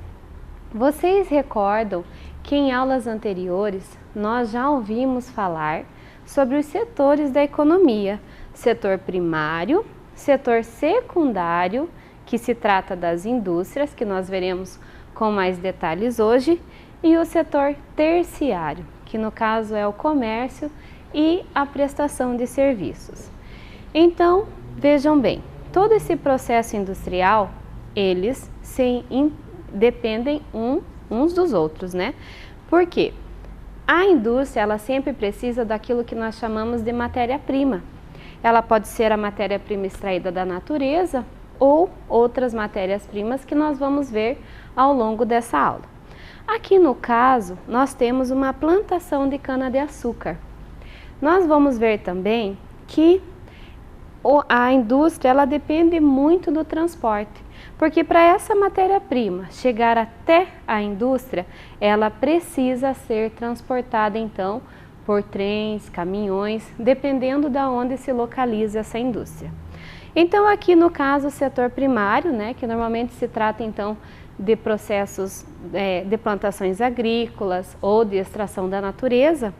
Vocês recordam que em aulas anteriores nós já ouvimos falar sobre os setores da economia, setor primário, setor secundário, que se trata das indústrias, que nós veremos com mais detalhes hoje, e o setor terciário, que no caso é o comércio e a prestação de serviços. Então, vejam bem, todo esse processo industrial, eles dependem uns dos outros, né? Por quê? A indústria, ela sempre precisa daquilo que nós chamamos de matéria-prima. Ela pode ser a matéria-prima extraída da natureza ou outras matérias-primas que nós vamos ver ao longo dessa aula. Aqui no caso, nós temos uma plantação de cana-de-açúcar. Nós vamos ver também que a indústria, ela depende muito do transporte, porque para essa matéria-prima chegar até a indústria, ela precisa ser transportada então por trens, caminhões, dependendo de onde se localiza essa indústria. Então aqui no caso o setor primário, né, que normalmente se trata então de processos de plantações agrícolas ou de extração da natureza,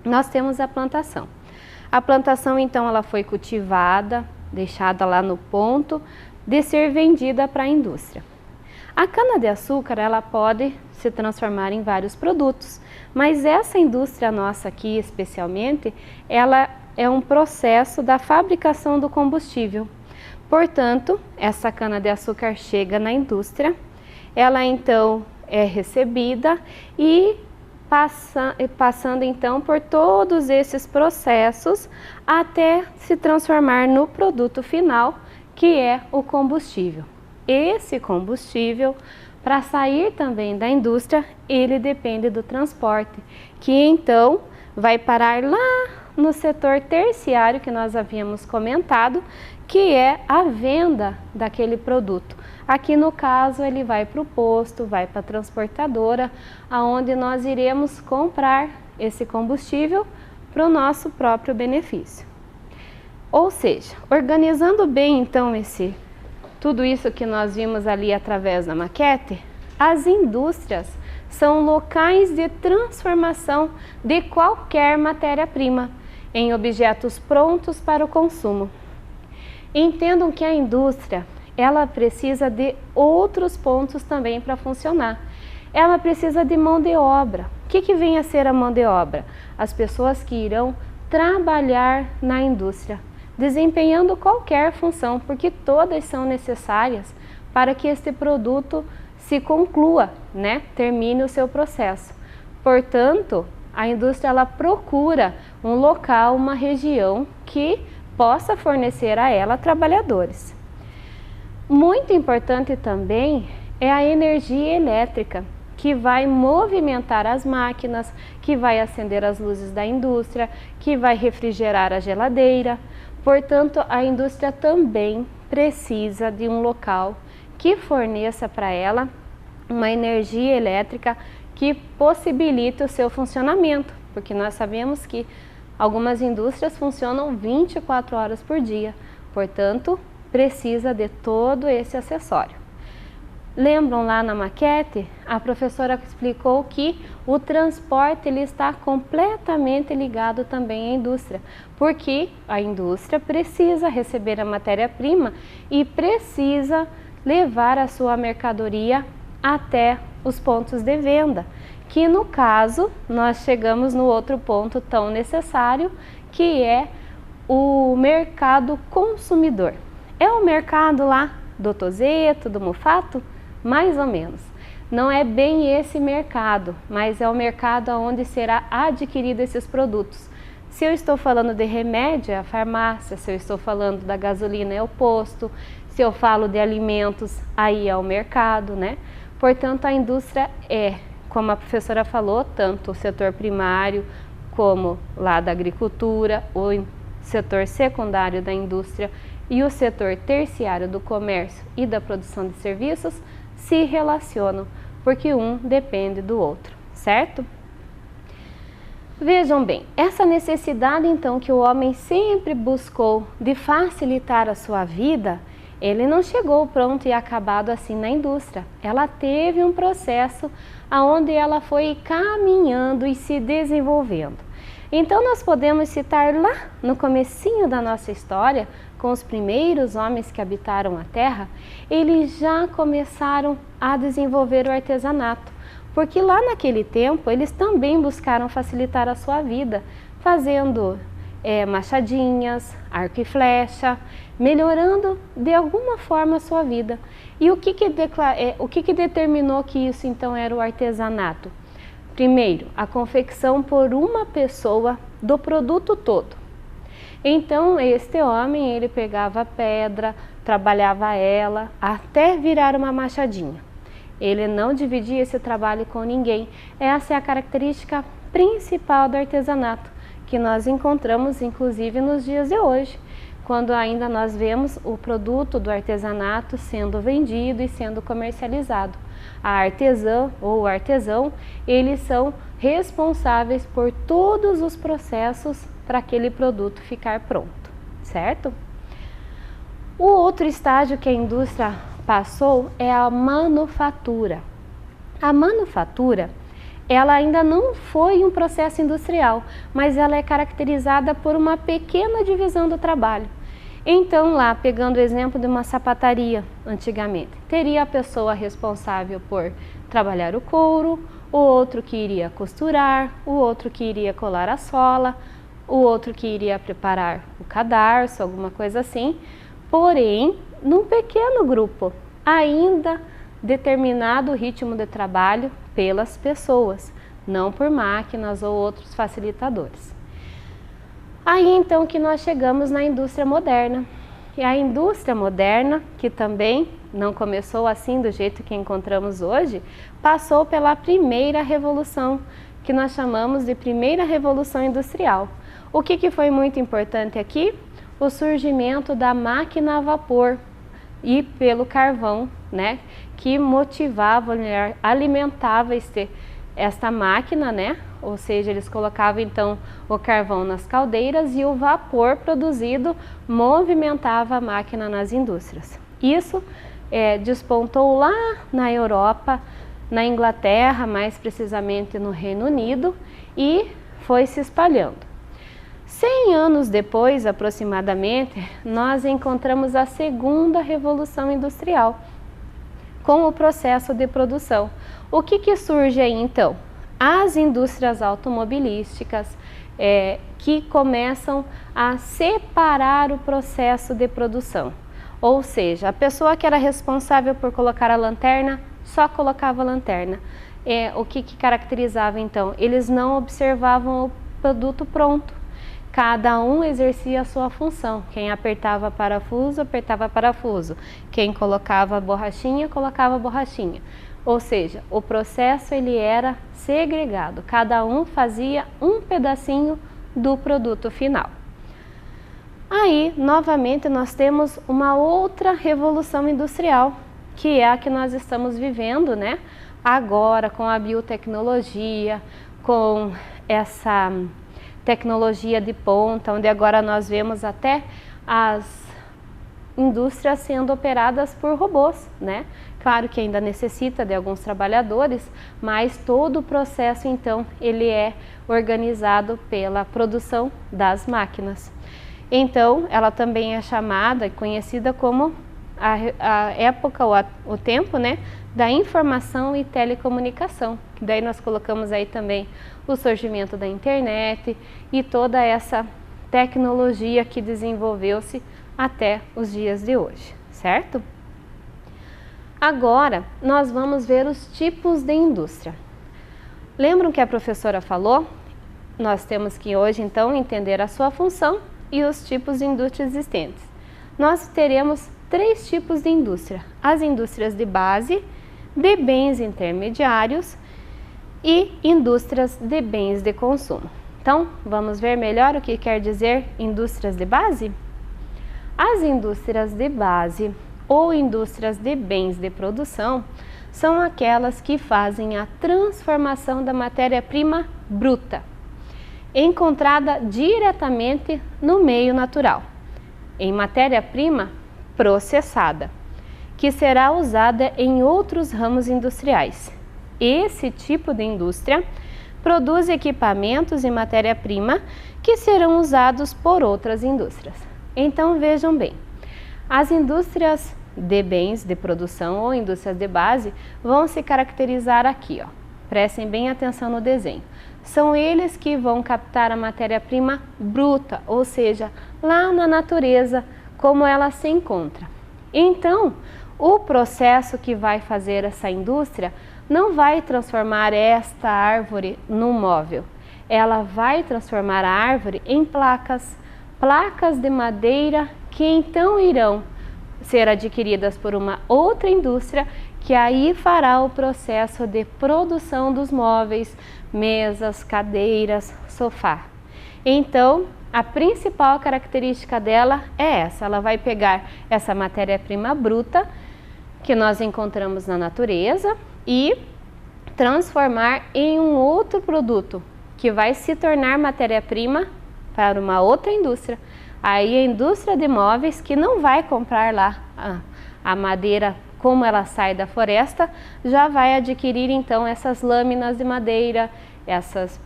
nós temos a plantação. A plantação então ela foi cultivada, deixada lá no ponto de ser vendida para a indústria. A cana-de-açúcar ela pode se transformar em vários produtos, mas essa indústria nossa aqui especialmente, ela é um processo da fabricação do combustível. Portanto, essa cana-de-açúcar chega na indústria, ela então é recebida e passando então por todos esses processos até se transformar no produto final, que é o combustível. Esse combustível, para sair também da indústria, ele depende do transporte, que então vai parar lá no setor terciário que nós havíamos comentado, que é a venda daquele produto. Aqui no caso ele vai para o posto, vai para a transportadora, aonde nós iremos comprar esse combustível para o nosso próprio benefício. Ou seja, organizando bem então tudo isso que nós vimos ali através da maquete, as indústrias são locais de transformação de qualquer matéria-prima em objetos prontos para o consumo. Entendam que a indústria ela precisa de outros pontos também para funcionar. Ela precisa de mão de obra. O que vem a ser a mão de obra? As pessoas que irão trabalhar na indústria, desempenhando qualquer função, porque todas são necessárias para que este produto se conclua, né? Termine o seu processo. Portanto, a indústria ela procura um local, uma região que possa fornecer a ela trabalhadores. Muito importante também é a energia elétrica, que vai movimentar as máquinas, que vai acender as luzes da indústria, que vai refrigerar a geladeira. Portanto, a indústria também precisa de um local que forneça para ela uma energia elétrica que possibilite o seu funcionamento, porque nós sabemos que algumas indústrias funcionam 24 horas por dia, portanto, precisa de todo esse acessório. Lembram lá na maquete, a professora explicou que o transporte ele está completamente ligado também à indústria, porque a indústria precisa receber a matéria-prima e precisa levar a sua mercadoria até os pontos de venda, que no caso nós chegamos no outro ponto tão necessário, que é o mercado consumidor. É o mercado lá do Tozeto, do Mufato? Mais ou menos. Não é bem esse mercado, mas é o mercado onde será adquirido esses produtos. Se eu estou falando de remédio, é a farmácia. Se eu estou falando da gasolina, é o posto. Se eu falo de alimentos, aí é o mercado, né? Portanto, a indústria é, como a professora falou, tanto o setor primário como lá da agricultura, o setor secundário da indústria e o setor terciário do comércio e da produção de serviços se relacionam, porque um depende do outro, certo? Vejam bem, essa necessidade então que o homem sempre buscou de facilitar a sua vida, ele não chegou pronto e acabado assim na indústria. Ela teve um processo onde ela foi caminhando e se desenvolvendo. Então nós podemos citar lá no comecinho da nossa história, com os primeiros homens que habitaram a terra, eles já começaram a desenvolver o artesanato, porque lá naquele tempo eles também buscaram facilitar a sua vida, fazendo machadinhas, arco e flecha, melhorando de alguma forma a sua vida. E o que determinou que isso então era o artesanato? Primeiro, a confecção por uma pessoa do produto todo. Então, este homem, ele pegava a pedra, trabalhava ela, até virar uma machadinha. Ele não dividia esse trabalho com ninguém. Essa é a característica principal do artesanato, que nós encontramos, inclusive, nos dias de hoje, quando ainda nós vemos o produto do artesanato sendo vendido e sendo comercializado. A artesã ou o artesão, eles são responsáveis por todos os processos para aquele produto ficar pronto, certo? O outro estágio que a indústria passou é a manufatura. A manufatura, ela ainda não foi um processo industrial, mas ela é caracterizada por uma pequena divisão do trabalho. Então, lá, pegando o exemplo de uma sapataria, antigamente, teria a pessoa responsável por trabalhar o couro, o outro que iria costurar, o outro que iria colar a sola, o outro que iria preparar o cadarço, alguma coisa assim. Porém, num pequeno grupo, ainda determinado o ritmo de trabalho pelas pessoas, não por máquinas ou outros facilitadores. Aí então que nós chegamos na indústria moderna. E a indústria moderna, que também não começou assim do jeito que encontramos hoje, passou pela primeira revolução, que nós chamamos de primeira revolução industrial. O que foi muito importante aqui? O surgimento da máquina a vapor e pelo carvão, né? Que motivava, alimentava esta máquina, né? Ou seja, eles colocavam então o carvão nas caldeiras e o vapor produzido movimentava a máquina nas indústrias. Isso despontou lá na Europa, na Inglaterra, mais precisamente no Reino Unido, e foi se espalhando. 100 anos depois, aproximadamente, nós encontramos a segunda revolução industrial, com o processo de produção. O que surge aí então? As indústrias automobilísticas que começam a separar o processo de produção. Ou seja, a pessoa que era responsável por colocar a lanterna, só colocava a lanterna. O que caracterizava então? Eles não observavam o produto pronto. Cada um exercia a sua função. Quem apertava parafuso, apertava parafuso. Quem colocava borrachinha, colocava borrachinha. Ou seja, o processo ele era segregado. Cada um fazia um pedacinho do produto final. Aí, novamente, nós temos uma outra revolução industrial, que é a que nós estamos vivendo, né? Agora, com a biotecnologia, com essa tecnologia de ponta, onde agora nós vemos até as indústrias sendo operadas por robôs, né? Claro que ainda necessita de alguns trabalhadores, mas todo o processo, então, ele é organizado pela produção das máquinas. Então, ela também é chamada e conhecida como a época, o tempo, né, da informação e telecomunicação. Que daí nós colocamos aí também o surgimento da internet e toda essa tecnologia que desenvolveu-se até os dias de hoje, certo? Agora, nós vamos ver os tipos de indústria. Lembram que a professora falou? Nós temos que hoje, então, entender a sua função e os tipos de indústria existentes. Nós teremos 3 tipos de indústria: as indústrias de base, de bens intermediários e indústrias de bens de consumo. Então, vamos ver melhor o que quer dizer indústrias de base? As indústrias de base ou indústrias de bens de produção são aquelas que fazem a transformação da matéria-prima bruta, encontrada diretamente no meio natural, em matéria-prima processada, que será usada em outros ramos industriais. Esse tipo de indústria produz equipamentos e matéria-prima que serão usados por outras indústrias. Então vejam bem, as indústrias de bens de produção ou indústrias de base vão se caracterizar aqui, ó. Prestem bem atenção no desenho. São eles que vão captar a matéria-prima bruta, ou seja, lá na natureza, como ela se encontra. Então, o processo que vai fazer essa indústria não vai transformar esta árvore num móvel. Ela vai transformar a árvore em placas de madeira que então irão ser adquiridas por uma outra indústria que aí fará o processo de produção dos móveis, mesas, cadeiras, sofá. Então, a principal característica dela é essa: ela vai pegar essa matéria-prima bruta que nós encontramos na natureza e transformar em um outro produto que vai se tornar matéria-prima para uma outra indústria. Aí a indústria de móveis, que não vai comprar lá a madeira como ela sai da floresta, já vai adquirir então essas lâminas de madeira, essas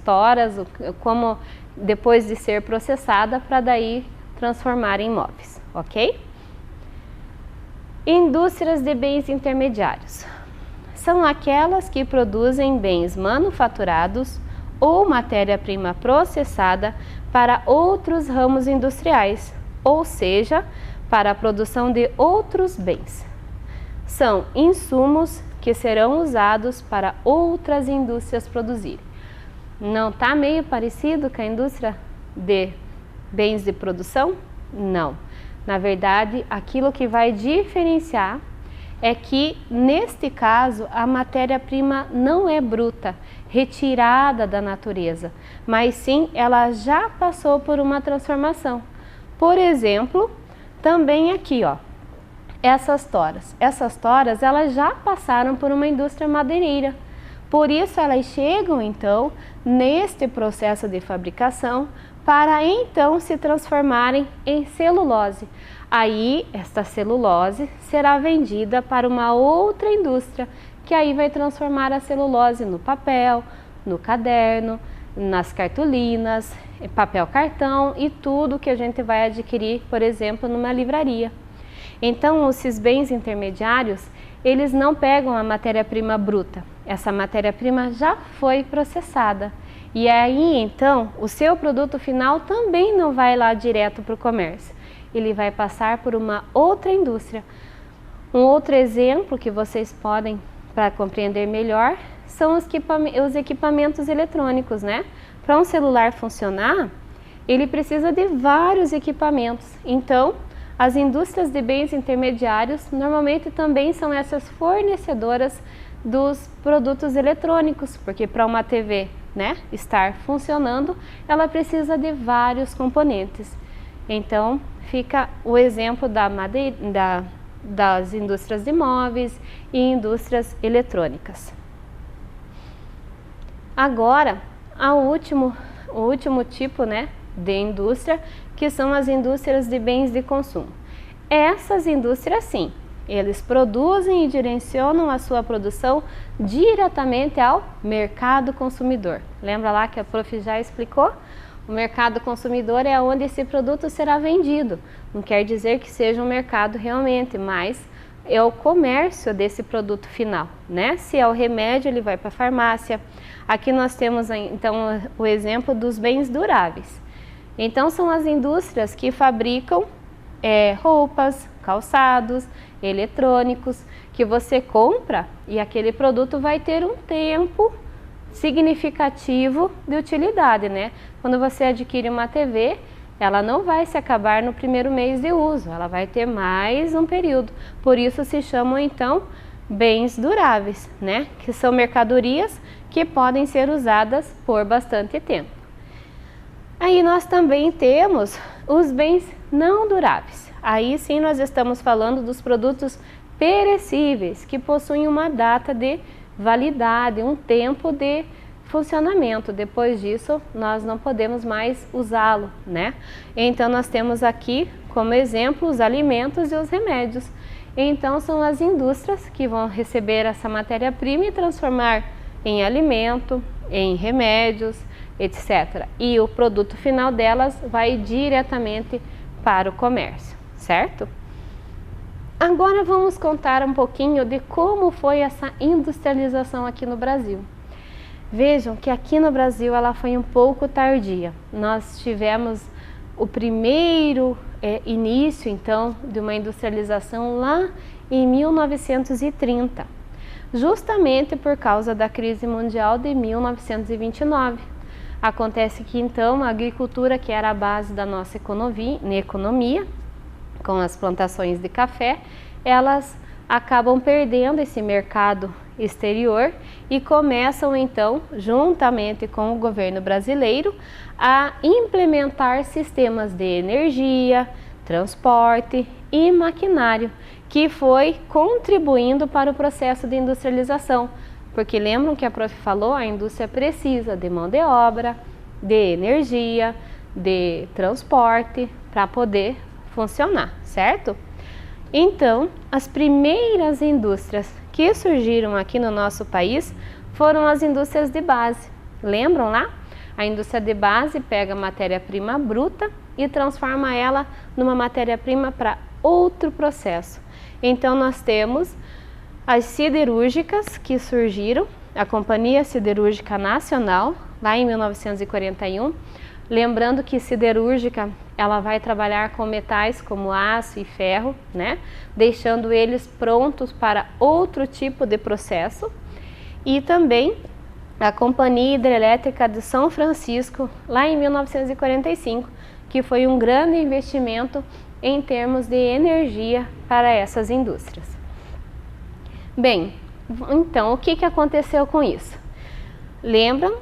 toras, como depois de ser processada, para daí transformar em móveis, ok? Indústrias de bens intermediários são aquelas que produzem bens manufaturados ou matéria-prima processada para outros ramos industriais, ou seja, para a produção de outros bens. São insumos que serão usados para outras indústrias produzirem. Não está meio parecido com a indústria de bens de produção? Não. Na verdade, aquilo que vai diferenciar é que, neste caso, a matéria-prima não é bruta, retirada da natureza, mas sim ela já passou por uma transformação. Por exemplo, também aqui, ó, essas toras elas já passaram por uma indústria madeireira. Por isso elas chegam então neste processo de fabricação para então se transformarem em celulose. Aí esta celulose será vendida para uma outra indústria que aí vai transformar a celulose no papel, no caderno, nas cartolinas, papel cartão e tudo que a gente vai adquirir, por exemplo, numa livraria. Então, esses bens intermediários, eles não pegam a matéria-prima bruta. Essa matéria-prima já foi processada. E aí, então, o seu produto final também não vai lá direto para o comércio. Ele vai passar por uma outra indústria. Um outro exemplo que vocês podem, para compreender melhor, são os equipamentos eletrônicos, né? Para um celular funcionar, ele precisa de vários equipamentos. Então, as indústrias de bens intermediários normalmente também são essas fornecedoras dos produtos eletrônicos, porque para uma TV, né, estar funcionando, ela precisa de vários componentes. Então, fica o exemplo das indústrias de móveis e indústrias eletrônicas. Agora, o último tipo, né, de indústria, que são as indústrias de bens de consumo. Essas indústrias, sim, eles produzem e direcionam a sua produção diretamente ao mercado consumidor. Lembra lá que a prof já explicou? O mercado consumidor é onde esse produto será vendido. Não quer dizer que seja um mercado realmente, mas é o comércio desse produto final, né? Se é o remédio, ele vai para a farmácia. Aqui nós temos, então, o exemplo dos bens duráveis. Então, são as indústrias que fabricam roupas, calçados, eletrônicos, que você compra e aquele produto vai ter um tempo significativo de utilidade, né? Quando você adquire uma TV, ela não vai se acabar no primeiro mês de uso, ela vai ter mais um período. Por isso se chamam, então, bens duráveis, né? Que são mercadorias que podem ser usadas por bastante tempo. Aí nós também temos os bens não duráveis. Aí sim nós estamos falando dos produtos perecíveis, que possuem uma data de validade, um tempo de funcionamento. Depois disso, nós não podemos mais usá-lo, né? Então, nós temos aqui como exemplo os alimentos e os remédios. Então, são as indústrias que vão receber essa matéria-prima e transformar em alimento, em remédios, etc. E o produto final delas vai diretamente para o comércio, certo? Agora vamos contar um pouquinho de como foi essa industrialização aqui no Brasil. Vejam que aqui no Brasil ela foi um pouco tardia. Nós tivemos o primeiro início, então, de uma industrialização lá em 1930, justamente por causa da crise mundial de 1929. Acontece que, então, a agricultura, que era a base da nossa economia, com as plantações de café, elas acabam perdendo esse mercado exterior e começam então, juntamente com o governo brasileiro, a implementar sistemas de energia, transporte e maquinário, que foi contribuindo para o processo de industrialização, porque lembram que a prof falou, a indústria precisa de mão de obra, de energia, de transporte para poder funcionar, certo? Então, as primeiras indústrias que surgiram aqui no nosso país foram as indústrias de base. Lembram lá? A indústria de base pega a matéria-prima bruta e transforma ela numa matéria-prima para outro processo. Então, nós temos as siderúrgicas que surgiram, a Companhia Siderúrgica Nacional, lá em 1941. Lembrando que siderúrgica, ela vai trabalhar com metais como aço e ferro, né? Deixando eles prontos para outro tipo de processo. E também a Companhia Hidrelétrica de São Francisco, lá em 1945, que foi um grande investimento em termos de energia para essas indústrias. Bem, então o que aconteceu com isso? Lembram?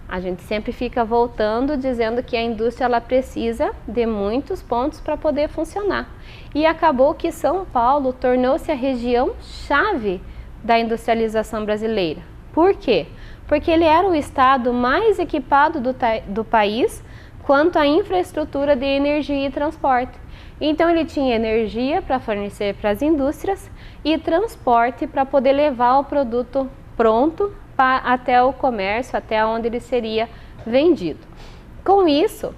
A gente sempre fica voltando dizendo que a indústria ela precisa de muitos pontos para poder funcionar. E acabou que São Paulo tornou-se a região chave da industrialização brasileira. Por quê? Porque ele era o estado mais equipado do país quanto à infraestrutura de energia e transporte. Então ele tinha energia para fornecer para as indústrias e transporte para poder levar o produto pronto até o comércio, até onde ele seria vendido. Com isso,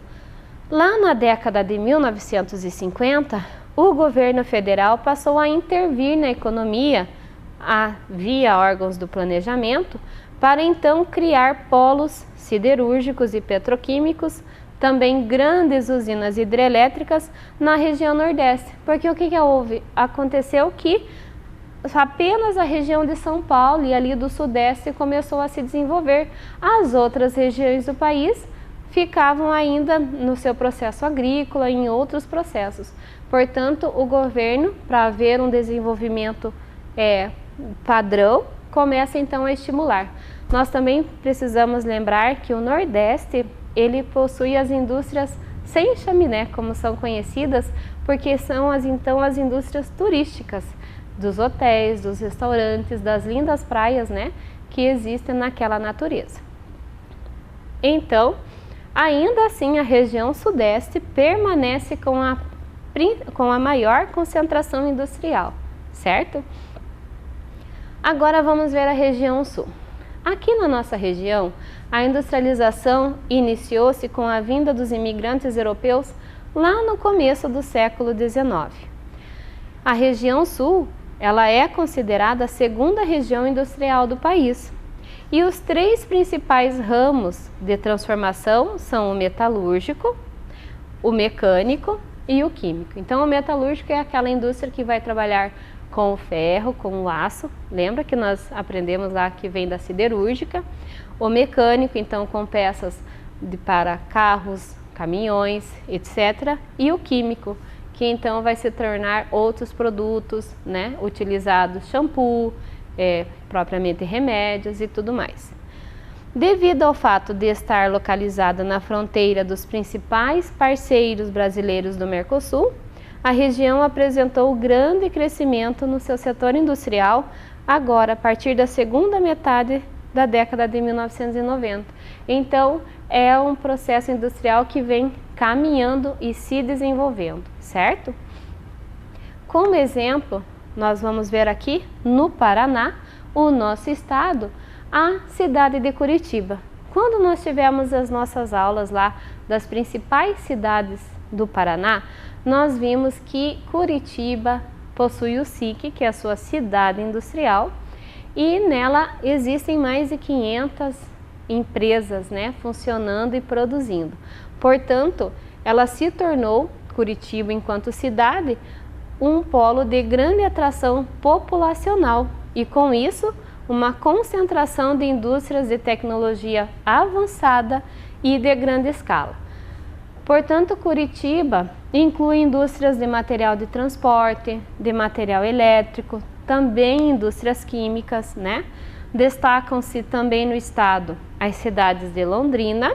lá na década de 1950, o governo federal passou a intervir na economia via órgãos do planejamento para então criar polos siderúrgicos e petroquímicos, também grandes usinas hidrelétricas na região Nordeste. Porque o que houve? Aconteceu que apenas a região de São Paulo e ali do Sudeste começou a se desenvolver. As outras regiões do país ficavam ainda no seu processo agrícola, em outros processos. Portanto, o governo, para haver um desenvolvimento padrão, começa então a estimular. Nós também precisamos lembrar que o Nordeste, ele possui as indústrias sem chaminé, como são conhecidas, porque são as indústrias turísticas, dos hotéis, dos restaurantes, das lindas praias, né, que existem naquela natureza. Então, ainda assim, a região Sudeste permanece com a maior concentração industrial, certo? Agora vamos ver a região Sul. Aqui na nossa região, a industrialização iniciou-se com a vinda dos imigrantes europeus lá no começo do século XIX. A região Sul, ela é considerada a segunda região industrial do país. E os três principais ramos de transformação são o metalúrgico, o mecânico e o químico. Então, o metalúrgico é aquela indústria que vai trabalhar com o ferro, com o aço. Lembra que nós aprendemos lá que vem da siderúrgica. O mecânico, então, com peças para carros, caminhões, etc. E o químico, que então vai se tornar outros produtos, né, utilizados, shampoo, propriamente remédios e tudo mais. Devido ao fato de estar localizada na fronteira dos principais parceiros brasileiros do Mercosul, a região apresentou grande crescimento no seu setor industrial, agora a partir da segunda metade da década de 1990. Então, é um processo industrial que vem caminhando e se desenvolvendo, certo? Como exemplo, nós vamos ver aqui no Paraná, o nosso estado, a cidade de Curitiba. Quando nós tivemos as nossas aulas lá das principais cidades do Paraná, nós vimos que Curitiba possui o SIC, que é a sua cidade industrial, e nela existem mais de 500 empresas, né, funcionando e produzindo. Portanto, ela se tornou, Curitiba enquanto cidade, um polo de grande atração populacional e com isso uma concentração de indústrias de tecnologia avançada e de grande escala. Portanto, Curitiba inclui indústrias de material de transporte, de material elétrico, também indústrias químicas, né? Destacam-se também no estado as cidades de Londrina,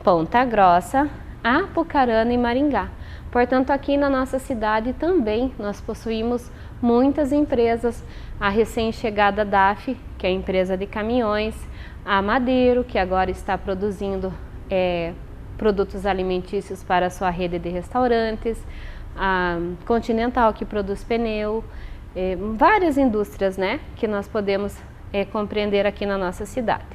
Ponta Grossa, Apucarana e Maringá. Portanto, aqui na nossa cidade também nós possuímos muitas empresas, a recém-chegada DAF, que é a empresa de caminhões, a Madeiro, que agora está produzindo produtos alimentícios para a sua rede de restaurantes, a Continental, que produz pneu, várias indústrias, né, que nós podemos compreender aqui na nossa cidade.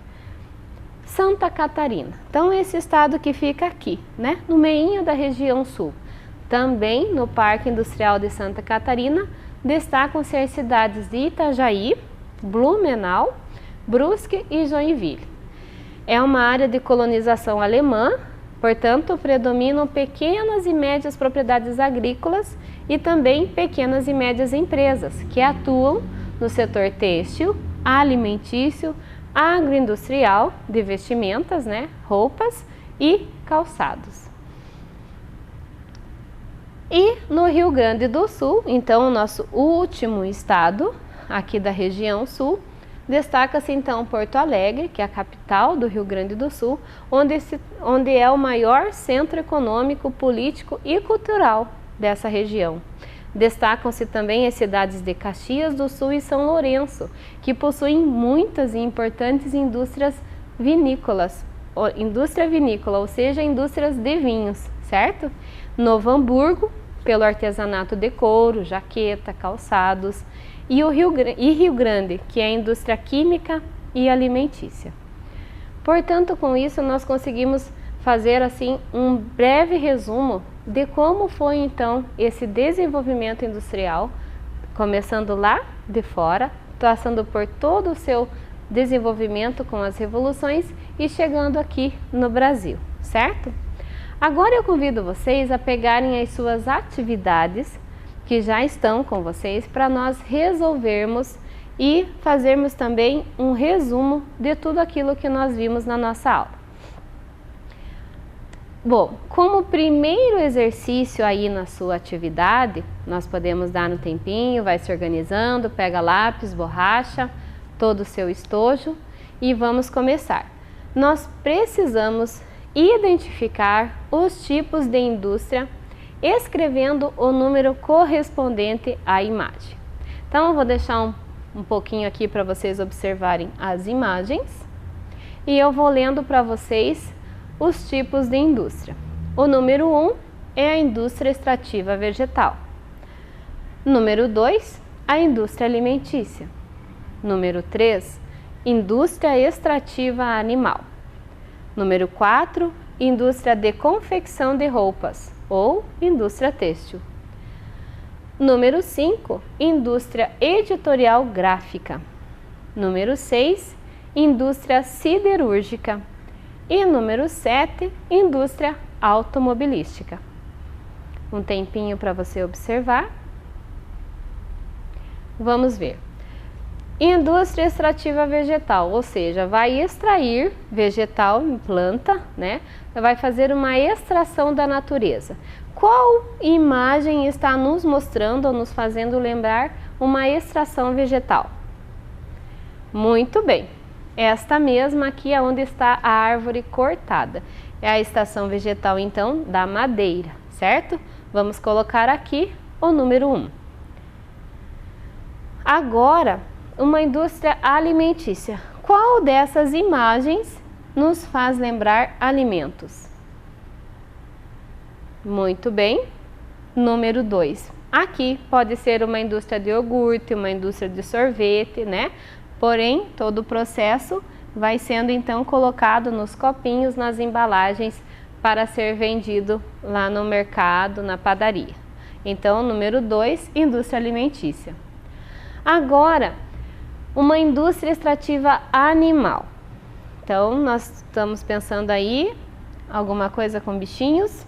Santa Catarina, então esse estado que fica aqui, né, no meinho da região sul. Também no Parque Industrial de Santa Catarina destacam-se as cidades de Itajaí, Blumenau, Brusque e Joinville. É uma área de colonização alemã, portanto predominam pequenas e médias propriedades agrícolas e também pequenas e médias empresas que atuam no setor têxtil, alimentício, agroindustrial, de vestimentas, né, roupas e calçados. E no Rio Grande do Sul, então o nosso último estado aqui da região sul, destaca-se então Porto Alegre, que é a capital do Rio Grande do Sul, onde é o maior centro econômico, político e cultural dessa região. Destacam-se também as cidades de Caxias do Sul e São Lourenço, que possuem muitas e importantes indústrias vinícolas, indústria vinícola, ou seja, indústrias de vinhos, certo? Novo Hamburgo, pelo artesanato de couro, jaqueta, calçados, e Rio Grande, que é a indústria química e alimentícia. Portanto, com isso nós conseguimos fazer assim um breve resumo de como foi então esse desenvolvimento industrial, começando lá de fora, passando por todo o seu desenvolvimento com as revoluções e chegando aqui no Brasil, certo? Agora eu convido vocês a pegarem as suas atividades que já estão com vocês para nós resolvermos e fazermos também um resumo de tudo aquilo que nós vimos na nossa aula. Bom, como primeiro exercício aí na sua atividade, nós podemos dar um tempinho, vai se organizando, pega lápis, borracha, todo o seu estojo e vamos começar. Nós precisamos identificar os tipos de indústria escrevendo o número correspondente à imagem. Então eu vou deixar um pouquinho aqui para vocês observarem as imagens e eu vou lendo para vocês os tipos de indústria. O número 1 é a indústria extrativa vegetal. Número 2, a indústria alimentícia. Número 3, indústria extrativa animal. Número 4, indústria de confecção de roupas ou indústria têxtil. Número 5, indústria editorial gráfica. Número 6, indústria siderúrgica. E número 7, indústria automobilística. Um tempinho para você observar. Vamos ver. Indústria extrativa vegetal, ou seja, vai extrair vegetal em planta, né? Vai fazer uma extração da natureza. Qual imagem está nos mostrando ou nos fazendo lembrar uma extração vegetal? Muito bem. Esta mesma aqui é onde está a árvore cortada. É a estação vegetal, então, da madeira, certo? Vamos colocar aqui o número 1. Agora, uma indústria alimentícia. Qual dessas imagens nos faz lembrar alimentos? Muito bem. Número 2. Aqui pode ser uma indústria de iogurte, uma indústria de sorvete, né? Porém, todo o processo vai sendo então colocado nos copinhos, nas embalagens para ser vendido lá no mercado, na padaria. Então, número 2, indústria alimentícia. Agora, uma indústria extrativa animal. Então, nós estamos pensando aí, alguma coisa com bichinhos?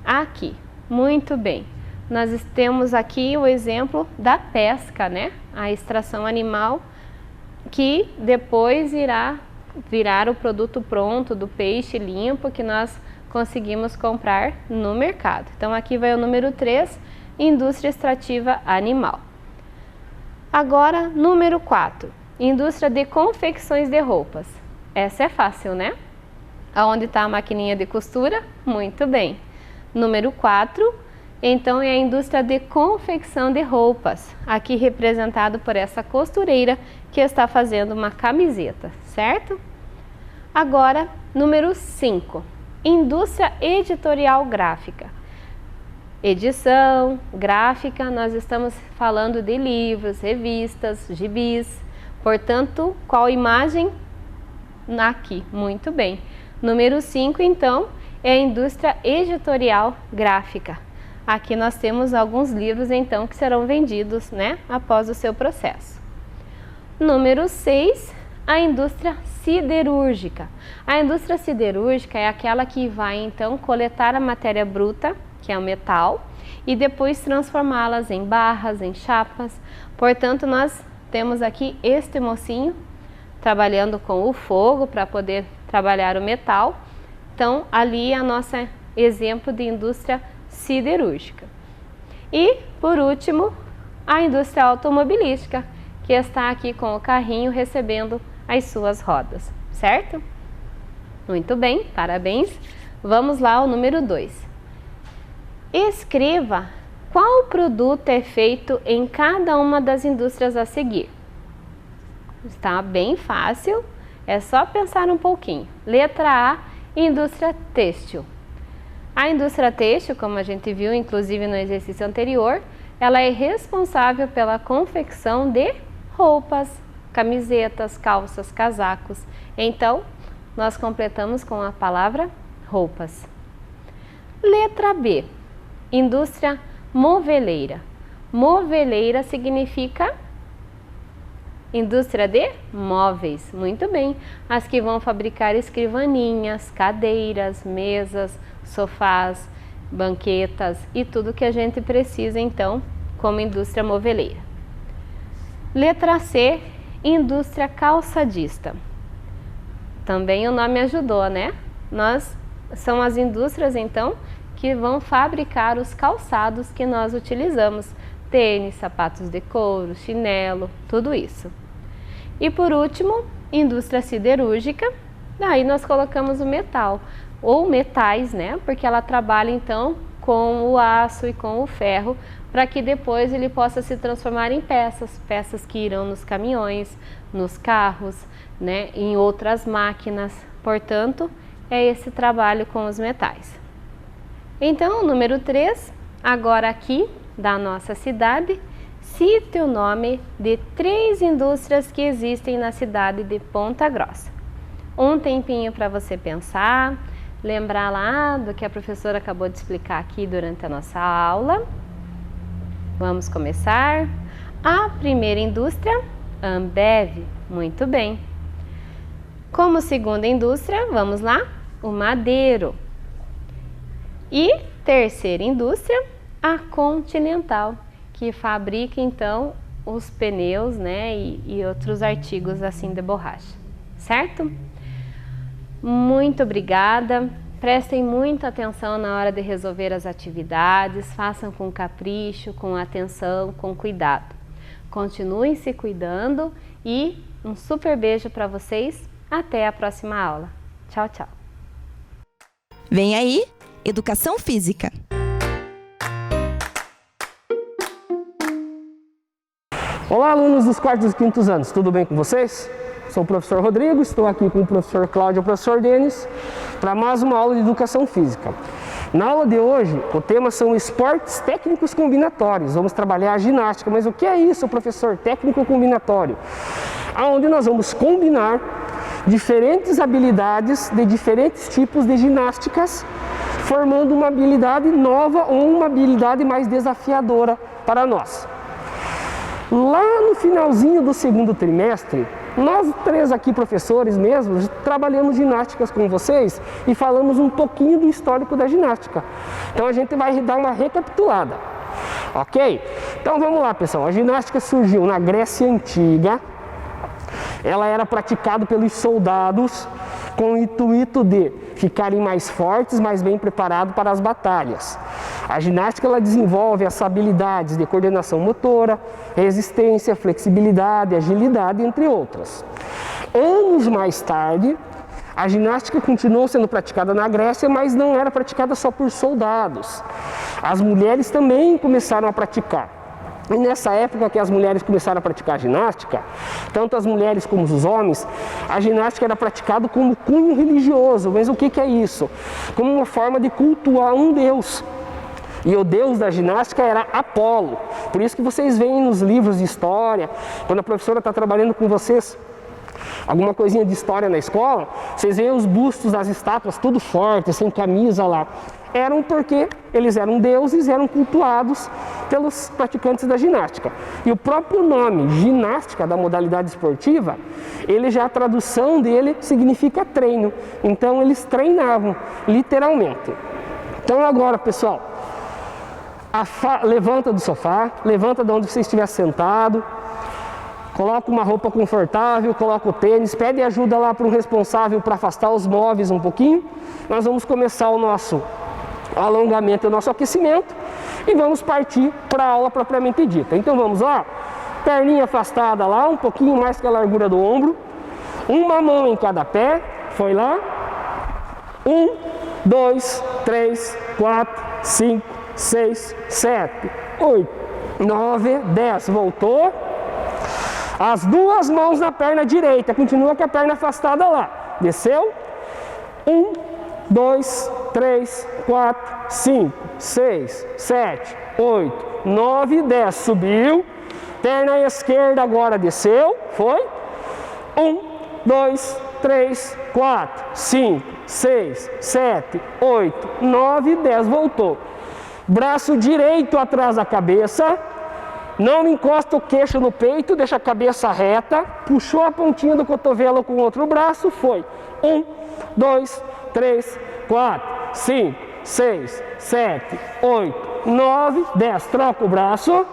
Aqui, muito bem. Nós temos aqui o exemplo da pesca, né? A extração animal que depois irá virar o produto pronto do peixe limpo que nós conseguimos comprar no mercado. Então aqui vai o número 3, indústria extrativa animal. Agora, número 4, indústria de confecções de roupas. Essa é fácil, né? Aonde está a maquininha de costura? Muito bem. Número 4, então é a indústria de confecção de roupas, aqui representado por essa costureira que está fazendo uma camiseta, certo? Agora, número 5, indústria editorial gráfica. Edição, gráfica, nós estamos falando de livros, revistas, gibis, portanto, qual imagem? Aqui, muito bem. Número 5, então, é a indústria editorial gráfica. Aqui nós temos alguns livros, então, que serão vendidos, né, após o seu processo. Número 6, a indústria siderúrgica. A indústria siderúrgica é aquela que vai, então, coletar a matéria bruta, que é o metal, e depois transformá-las em barras, em chapas. Portanto, nós temos aqui este mocinho trabalhando com o fogo para poder trabalhar o metal. Então, ali é a nossa exemplo de indústria siderúrgica. E, por último, a indústria automobilística, que está aqui com o carrinho recebendo as suas rodas, certo? Muito bem, parabéns. Vamos lá ao número 2. Escreva qual produto é feito em cada uma das indústrias a seguir. Está bem fácil, é só pensar um pouquinho. Letra A, indústria têxtil. A indústria têxtil, como a gente viu inclusive no exercício anterior, ela é responsável pela confecção de roupas, camisetas, calças, casacos. Então, nós completamos com a palavra roupas. Letra B, indústria moveleira. Moveleira significa indústria de móveis. Muito bem, as que vão fabricar escrivaninhas, cadeiras, mesas, sofás, banquetas e tudo que a gente precisa então como indústria moveleira. Letra C, indústria calçadista. Também o nome ajudou, né? São as indústrias então que vão fabricar os calçados que nós utilizamos. Tênis, sapatos de couro, chinelo, tudo isso. E por último, indústria siderúrgica. Daí nós colocamos o metal, ou metais, né? Porque ela trabalha então com o aço e com o ferro, para que depois ele possa se transformar em peças que irão nos caminhões, nos carros, né? Em outras máquinas. Portanto, é esse trabalho com os metais. Então, o número 3, agora aqui da nossa cidade, cite o nome de 3 indústrias que existem na cidade de Ponta Grossa. Um tempinho para você pensar, lembrar lá do que a professora acabou de explicar aqui durante a nossa aula. Vamos começar. A primeira indústria, Ambev. Muito bem. Como segunda indústria, vamos lá, o Madeiro. E terceira indústria, a Continental, que fabrica então os pneus, né, e outros artigos assim de borracha, certo? Muito obrigada, prestem muita atenção na hora de resolver as atividades, façam com capricho, com atenção, com cuidado. Continuem se cuidando e um super beijo para vocês, até a próxima aula. Tchau, tchau. Vem aí, Educação Física. Olá, alunos dos 4º e 5º anos, tudo bem com vocês? Sou o professor Rodrigo, estou aqui com o professor Cláudio e o professor Denis para mais uma aula de Educação Física. Na aula de hoje, o tema são esportes técnicos combinatórios. Vamos trabalhar a ginástica, mas o que é isso, professor? Técnico combinatório? Onde nós vamos combinar diferentes habilidades de diferentes tipos de ginásticas, formando uma habilidade nova ou uma habilidade mais desafiadora para nós. Lá no finalzinho do 2º trimestre, nós 3 aqui, professores mesmos, trabalhamos ginásticas com vocês e falamos um pouquinho do histórico da ginástica. Então a gente vai dar uma recapitulada, ok? Então vamos lá, pessoal. A ginástica surgiu na Grécia Antiga. Ela era praticada pelos soldados com o intuito de ficarem mais fortes, mais bem preparados para as batalhas. A ginástica ela desenvolve as habilidades de coordenação motora, resistência, flexibilidade, agilidade, entre outras. Anos mais tarde, a ginástica continuou sendo praticada na Grécia, mas não era praticada só por soldados. As mulheres também começaram a praticar. E nessa época que as mulheres começaram a praticar ginástica, tanto as mulheres como os homens, a ginástica era praticada como cunho religioso. Mas o que é isso? Como uma forma de cultuar um deus. E o deus da ginástica era Apolo. Por isso que vocês veem nos livros de história, quando a professora está trabalhando com vocês, alguma coisinha de história na escola, vocês veem os bustos das estátuas tudo fortes, sem camisa lá. Eram porque eles eram deuses, eram cultuados pelos praticantes da ginástica. E o próprio nome, ginástica, da modalidade esportiva, ele já a tradução dele significa treino. Então eles treinavam, literalmente. Então agora, pessoal, levanta do sofá, levanta de onde você estiver sentado, coloca uma roupa confortável, coloca o tênis, pede ajuda lá para um responsável para afastar os móveis um pouquinho. Nós vamos começar o nosso alongamento e o nosso aquecimento e vamos partir para a aula propriamente dita. Então vamos lá, perninha afastada lá, um pouquinho mais que a largura do ombro, uma mão em cada pé, foi lá, 1, 2, 3, 4, 5, 6, 7, 8, 9, 10, voltou, as 2 mãos na perna direita, continua com a perna afastada lá, desceu, 1, 2, 3, 4, 5, 6, 7, 8, 9, 10, subiu, perna esquerda agora desceu, foi, 1, 2, 3, 4, 5, 6, 7, 8, 9, 10. Voltou. Braço direito atrás da cabeça. Não encosta o queixo no peito, deixa a cabeça reta. Puxou a pontinha do cotovelo com o outro braço. Foi. 1, 2, 3, 4, 5, 6, 7, 8, 9, 10. Troca o braço.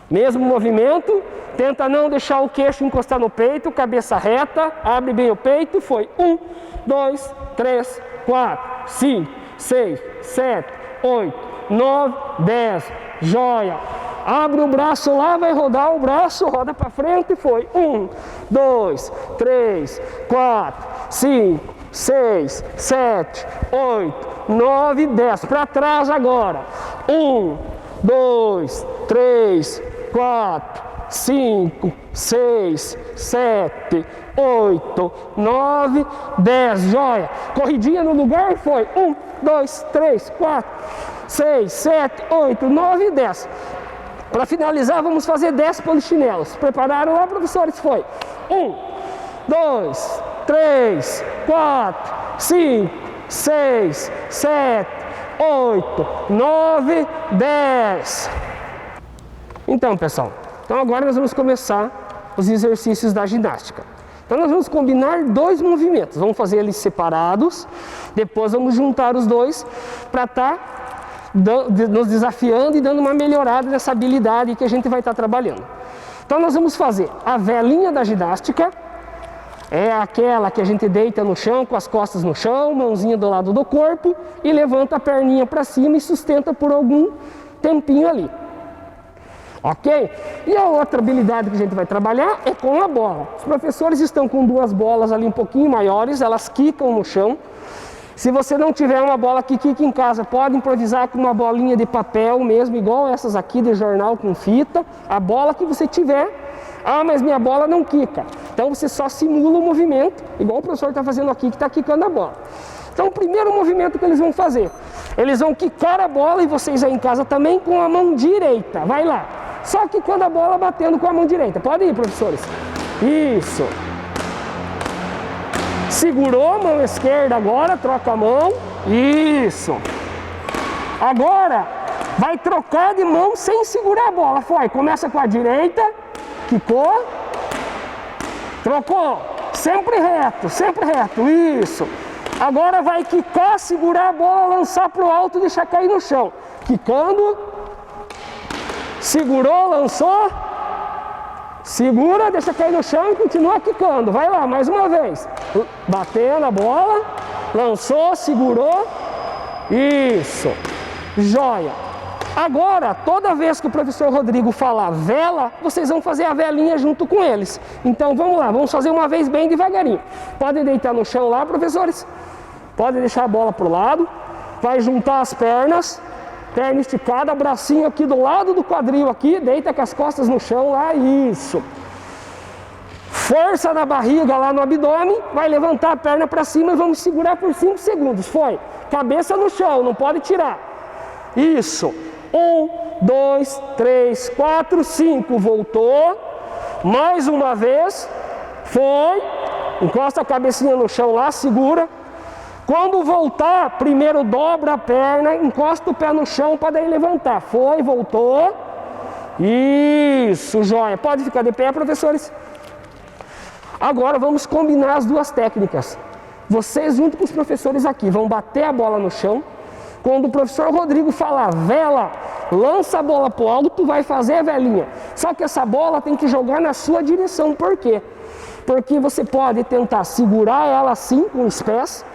Mesmo movimento. Tenta não deixar o queixo encostar no peito, cabeça reta, abre bem o peito, foi 1, 2, 3, 4, 5, 6, 7, 8, 9, 10, joia. Abre o braço lá, vai rodar o braço, roda para frente, foi 1, 2, 3, 4, 5, 6, 7, 8, 9, 10. Para trás agora. 1, 2, 3, 4, 5, 6, 7, 8, 9, 10. Joia. Corridinha no lugar foi 1, 2, 3, 4, 6, 7, 8, 9 e 10. Para finalizar, vamos fazer 10 polichinelos. Prepararam lá, professores? Foi 1, 2, 3, 4, 5, 6, 7, 8, 9, 10. Então, pessoal, agora nós vamos começar os exercícios da ginástica. Então nós vamos combinar 2 movimentos, vamos fazer eles separados, depois vamos juntar os dois para estar nos desafiando e dando uma melhorada nessa habilidade que a gente vai estar trabalhando. Então nós vamos fazer a velinha da ginástica, é aquela que a gente deita no chão, com as costas no chão, mãozinha do lado do corpo e levanta a perninha para cima e sustenta por algum tempinho ali. Ok? E a outra habilidade que a gente vai trabalhar é com a bola. Os professores estão com 2 bolas ali um pouquinho maiores, elas quicam no chão. Se você não tiver uma bola que quica em casa, pode improvisar com uma bolinha de papel mesmo, igual essas aqui de jornal com fita. A bola que você tiver. Ah, mas minha bola não quica. Então você só simula o movimento, igual o professor está fazendo aqui, que está quicando a bola. Então o primeiro movimento que eles vão fazer, eles vão quicar a bola, e vocês aí em casa também, com a mão direita. Vai lá. Só quicando a bola, batendo com a mão direita. Pode ir, professores. Isso. Segurou, mão esquerda agora, troca a mão. Isso. Agora, vai trocar de mão sem segurar a bola. Foi, começa com a direita, quicou, trocou. Sempre reto, isso. Agora vai quicar, segurar a bola, lançar para o alto e deixar cair no chão. Quicando, segurou, lançou, segura, deixa cair no chão e continua quicando. Vai lá, mais uma vez. Batendo a bola, lançou, segurou, isso. Joia. Agora, toda vez que o professor Rodrigo falar vela, vocês vão fazer a velinha junto com eles. Então vamos lá, vamos fazer uma vez bem devagarinho. Podem deitar no chão lá, professores. Podem deixar a bola para o lado. Vai juntar as pernas. Perna esticada, bracinho aqui do lado do quadril aqui. Deita com as costas no chão lá, isso. Força na barriga lá no abdômen. Vai levantar a perna para cima e vamos segurar por 5 segundos. Foi. Cabeça no chão, não pode tirar. Isso. 1, 2, 3, 4, 5. Voltou. Mais uma vez. Foi. Encosta a cabecinha no chão lá, segura. Quando voltar, primeiro dobra a perna, encosta o pé no chão para daí levantar. Foi, voltou. Isso, joia. Pode ficar de pé, professores? Agora vamos combinar as 2 técnicas. Vocês, junto com os professores aqui, vão bater a bola no chão. Quando o professor Rodrigo falar vela, lança a bola para o alto, vai fazer a velinha. Só que essa bola tem que jogar na sua direção. Por quê? Porque você pode tentar segurar ela assim com os pés,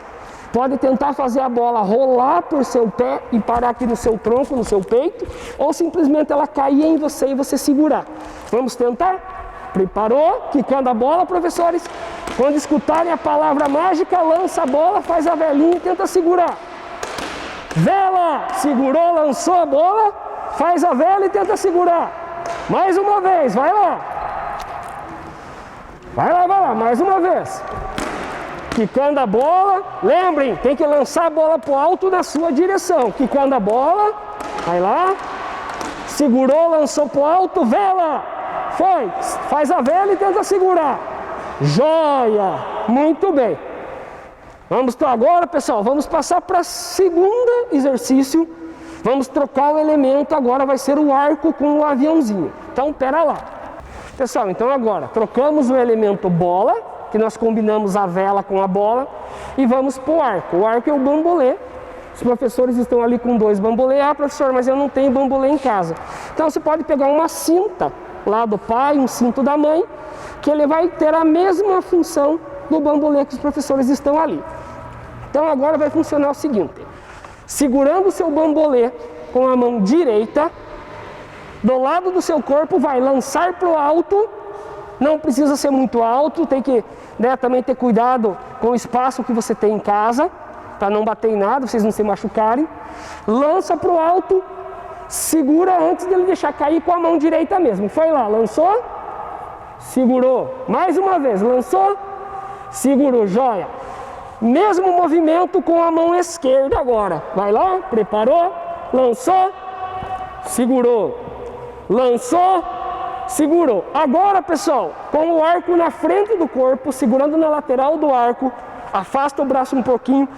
pode tentar fazer a bola rolar por seu pé e parar aqui no seu tronco, no seu peito, ou simplesmente ela cair em você e você segurar. Vamos tentar? Preparou? Quicando a bola, professores? Quando escutarem a palavra mágica, lança a bola, faz a velinha e tenta segurar. Vela! Segurou, lançou a bola, faz a vela e tenta segurar. Mais uma vez, vai lá. Vai lá, mais uma vez. Quicando a bola, lembrem, tem que lançar a bola para o alto na sua direção. Quicando a bola, vai lá. Segurou, lançou para o alto, vela. Foi. Faz a vela e tenta segurar. Joia. Muito bem. Vamos agora, pessoal, vamos passar para o segundo exercício. Vamos trocar o elemento, agora vai ser o arco com o aviãozinho. Então, pera lá. Pessoal, então agora, trocamos o elemento bola, que nós combinamos a vela com a bola, e vamos para o arco. O arco é o bambolê. Os professores estão ali com 2 bambolê. Ah, professor, mas eu não tenho bambolê em casa. Então, você pode pegar uma cinta lá do pai, um cinto da mãe, que ele vai ter a mesma função do bambolê que os professores estão ali. Então, agora vai funcionar o seguinte. Segurando o seu bambolê com a mão direita, do lado do seu corpo vai lançar para o alto, não precisa ser muito alto, tem que também ter cuidado com o espaço que você tem em casa, para não bater em nada, vocês não se machucarem. Lança para o alto, segura antes dele deixar cair com a mão direita mesmo. Foi lá, lançou, segurou, mais uma vez, lançou, segurou, joia. Mesmo movimento com a mão esquerda agora. Vai lá, preparou, lançou, segurou, lançou, segurou. Agora, pessoal, com o arco na frente do corpo, segurando na lateral do arco, afasta o braço um pouquinho,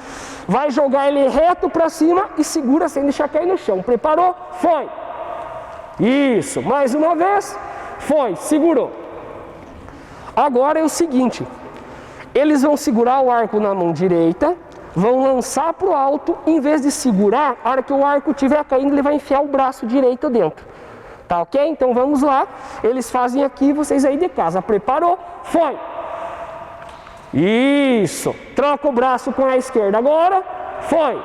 vai jogar ele reto para cima e segura sem deixar cair no chão. Preparou? Foi. Isso, mais uma vez, foi, segurou. Agora é o seguinte. Eles vão segurar o arco na mão direita, vão lançar para o alto, em vez de segurar, a hora que o arco estiver caindo, ele vai enfiar o braço direito dentro. Tá ok? Então vamos lá. Eles fazem aqui, vocês aí de casa. Preparou? Foi! Isso! Troca o braço com a esquerda agora. Foi!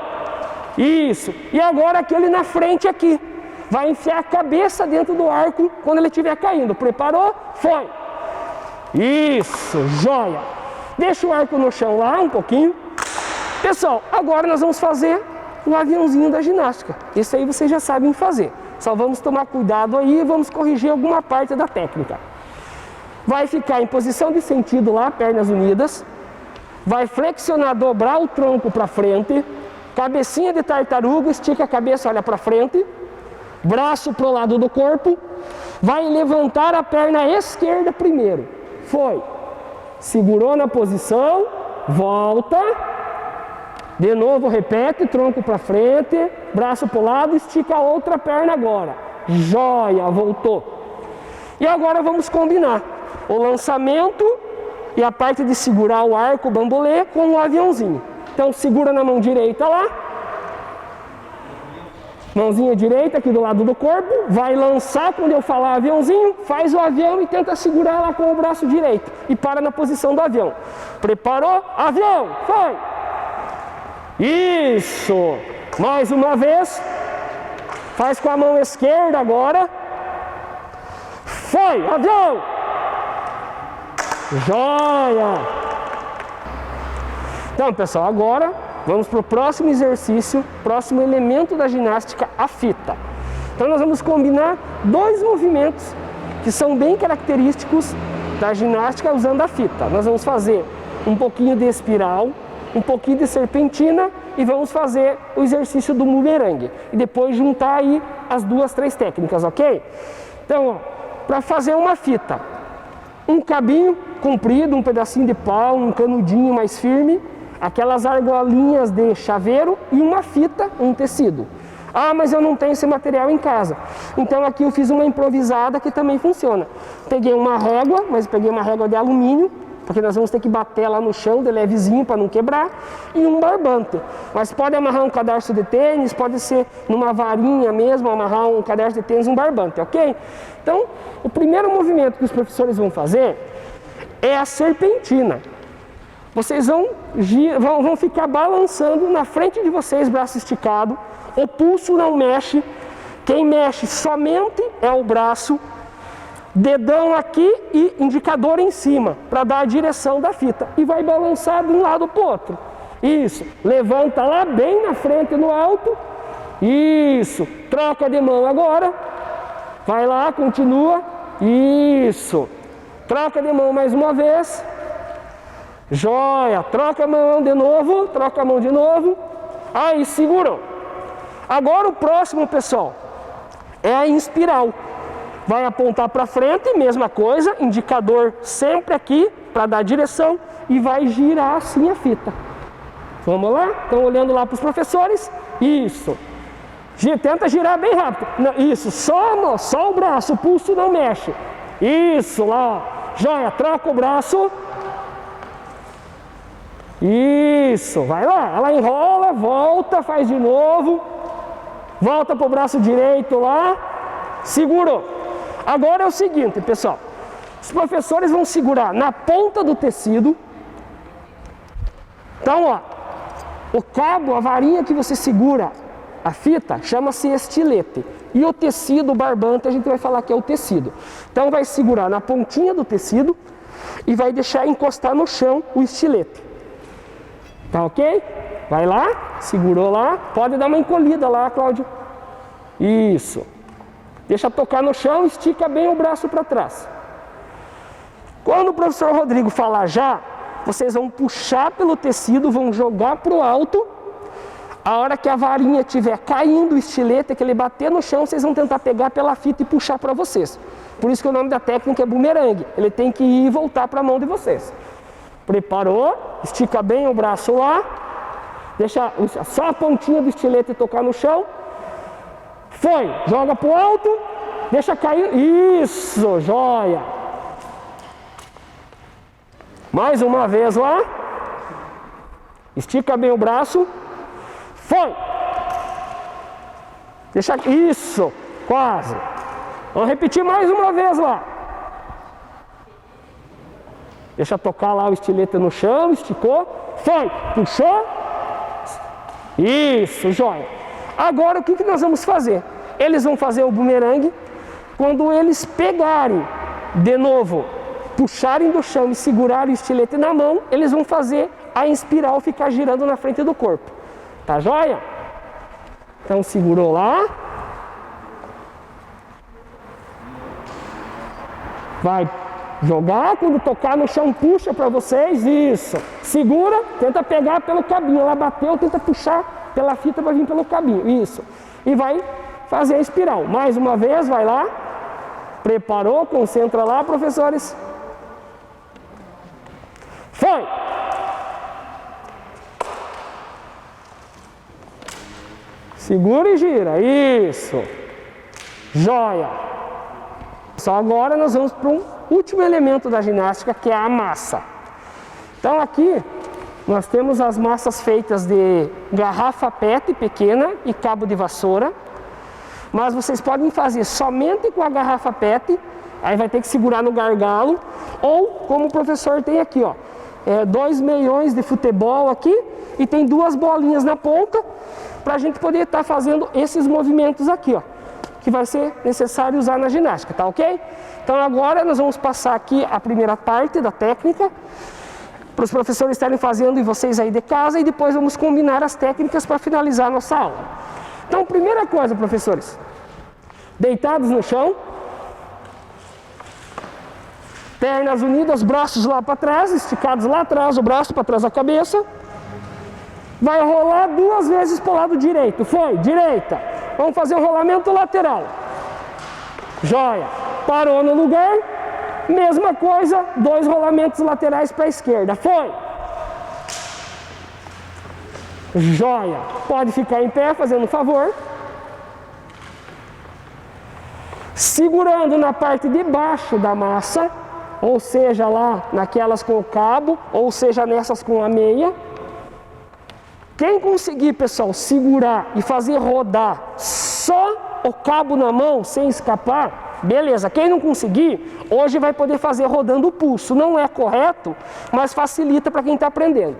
Isso! E agora aquele na frente aqui. Vai enfiar a cabeça dentro do arco quando ele estiver caindo. Preparou? Foi! Isso! Joia! Deixa o arco no chão lá um pouquinho. Pessoal, agora nós vamos fazer o aviãozinho da ginástica. Esse aí vocês já sabem fazer. Só vamos tomar cuidado aí e vamos corrigir alguma parte da técnica. Vai ficar em posição de sentido lá, pernas unidas. Vai flexionar, dobrar o tronco para frente. Cabecinha de tartaruga, estica a cabeça, olha para frente. Braço para o lado do corpo. Vai levantar a perna esquerda primeiro. Foi. Segurou na posição, volta, de novo repete, tronco para frente, braço para o lado, estica a outra perna agora, joia, voltou. E agora vamos combinar o lançamento e a parte de segurar o arco, o bambolê, com o aviãozinho. Então segura na mão direita lá, mãozinha direita aqui do lado do corpo, vai lançar quando eu falar aviãozinho, faz o avião e tenta segurar lá com o braço direito e para na posição do avião. Preparou? Avião! Foi! Isso! Mais uma vez, faz com a mão esquerda agora. Foi! Avião! Joia! Então, pessoal, agora vamos para o próximo exercício, próximo elemento da ginástica, a fita. Então nós vamos combinar 2 movimentos que são bem característicos da ginástica usando a fita. Nós vamos fazer um pouquinho de espiral, um pouquinho de serpentina e vamos fazer o exercício do bumerangue. E depois juntar aí as 2, 3 técnicas, ok? Então, para fazer uma fita, um cabinho comprido, um pedacinho de pau, um canudinho mais firme, aquelas argolinhas de chaveiro e uma fita, um tecido. Ah, mas eu não tenho esse material em casa. Então aqui eu fiz uma improvisada que também funciona. Peguei uma régua, mas peguei uma régua de alumínio, porque nós vamos ter que bater lá no chão de levezinho para não quebrar, e um barbante. Mas pode amarrar um cadarço de tênis, pode ser numa varinha mesmo, amarrar um cadarço de tênis, um barbante, ok? Então, o primeiro movimento que os professores vão fazer é a serpentina. Vocês vão ficar balançando na frente de vocês, braço esticado, o pulso não mexe, quem mexe somente é o braço, dedão aqui e indicador em cima, para dar a direção da fita, e vai balançar de um lado para o outro. Isso, levanta lá bem na frente no alto, isso, troca de mão agora, vai lá, continua, isso, troca de mão mais uma vez, joia, troca a mão de novo, troca a mão de novo, aí segurou. Agora o próximo, pessoal, é a espiral. vai apontar para frente, mesma coisa, indicador sempre aqui para dar direção e vai girar assim a fita. Vamos lá? Estão olhando lá para os professores? Isso. Tenta girar bem rápido. Não, isso, só o braço, o pulso não mexe. Isso, lá, ó. Joia, troca o braço. Isso, vai lá. Ela enrola, volta, faz de novo. Volta para o braço direito lá. Segurou. Agora é o seguinte, pessoal. Os professores vão segurar na ponta do tecido. Então, ó, o cabo, a varinha que você segura a fita, chama-se estilete. E o tecido, o barbante, a gente vai falar que é o tecido. Então, vai segurar na pontinha do tecido e vai deixar encostar no chão o estilete. Tá ok? Vai lá, segurou lá. Pode dar uma encolhida lá, Cláudio. Isso. Deixa tocar no chão, estica bem o braço para trás. Quando o professor Rodrigo falar já, vocês vão puxar pelo tecido, vão jogar para o alto. A hora que a varinha estiver caindo, o estilete, que ele bater no chão, vocês vão tentar pegar pela fita e puxar para vocês. Por isso que o nome da técnica é bumerangue. Ele tem que ir e voltar para a mão de vocês. Preparou? Estica bem o braço lá. Deixa só a pontinha do estilete tocar no chão. Foi, joga para o alto, deixa cair. Isso, joia. Mais uma vez lá. Estica bem o braço. Foi. Deixa, isso, quase. Vamos repetir mais uma vez lá. Deixa tocar lá o estilete no chão, esticou. Foi, puxou. Isso, joia. Agora o que nós vamos fazer? Eles vão fazer o bumerangue. Quando eles pegarem de novo, puxarem do chão e segurarem o estilete na mão, eles vão fazer a espiral ficar girando na frente do corpo. Tá joia? Então segurou lá. Vai jogar, quando tocar no chão, puxa para vocês. Isso. Segura, tenta pegar pelo cabinho. Ela bateu, tenta puxar pela fita para vir pelo cabinho. Isso. E vai fazer a espiral. Mais uma vez, vai lá. Preparou, concentra lá, professores. Foi! Segura e gira. Isso. Joia. Só agora nós vamos para um último elemento da ginástica, que é a massa. Então aqui nós temos as massas feitas de garrafa PET pequena e cabo de vassoura. Mas vocês podem fazer somente com a garrafa PET, aí vai ter que segurar no gargalo, ou como o professor tem aqui, ó, 2 meiões de futebol aqui e tem 2 bolinhas na ponta, para a gente poder estar fazendo esses movimentos aqui, ó, que vai ser necessário usar na ginástica, tá ok? Então agora nós vamos passar aqui a primeira parte da técnica, para os professores estarem fazendo e vocês aí de casa, e depois vamos combinar as técnicas para finalizar a nossa aula. Então, primeira coisa, professores, deitados no chão, pernas unidas, braços lá para trás, esticados lá atrás, o braço para trás da cabeça. Vai rolar 2 vezes para o lado direito. Foi, direita. Vamos fazer um rolamento lateral. Joia. Parou no lugar. Mesma coisa, 2 rolamentos laterais para a esquerda. Foi. Joia. Pode ficar em pé, fazendo um favor. Segurando na parte de baixo da massa, ou seja, lá naquelas com o cabo, ou seja, nessas com a meia. Quem conseguir, pessoal, segurar e fazer rodar só o cabo na mão, sem escapar, beleza. Quem não conseguir, hoje vai poder fazer rodando o pulso. Não é correto, mas facilita para quem está aprendendo.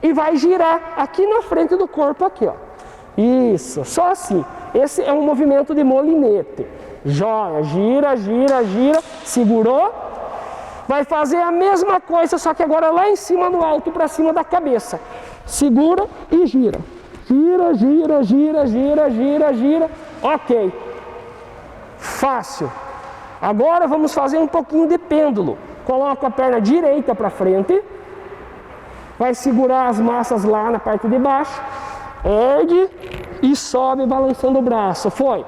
E vai girar aqui na frente do corpo, aqui, ó. Isso, só assim. Esse é um movimento de molinete. Joia, gira, gira, gira, segurou. Vai fazer a mesma coisa, só que agora lá em cima, no alto, para cima da cabeça. Segura e gira. Gira, gira, gira, gira, gira, gira. Ok. Fácil. Agora vamos fazer um pouquinho de pêndulo. Coloca a perna direita para frente. Vai segurar as massas lá na parte de baixo. Ergue e sobe balançando o braço. Foi.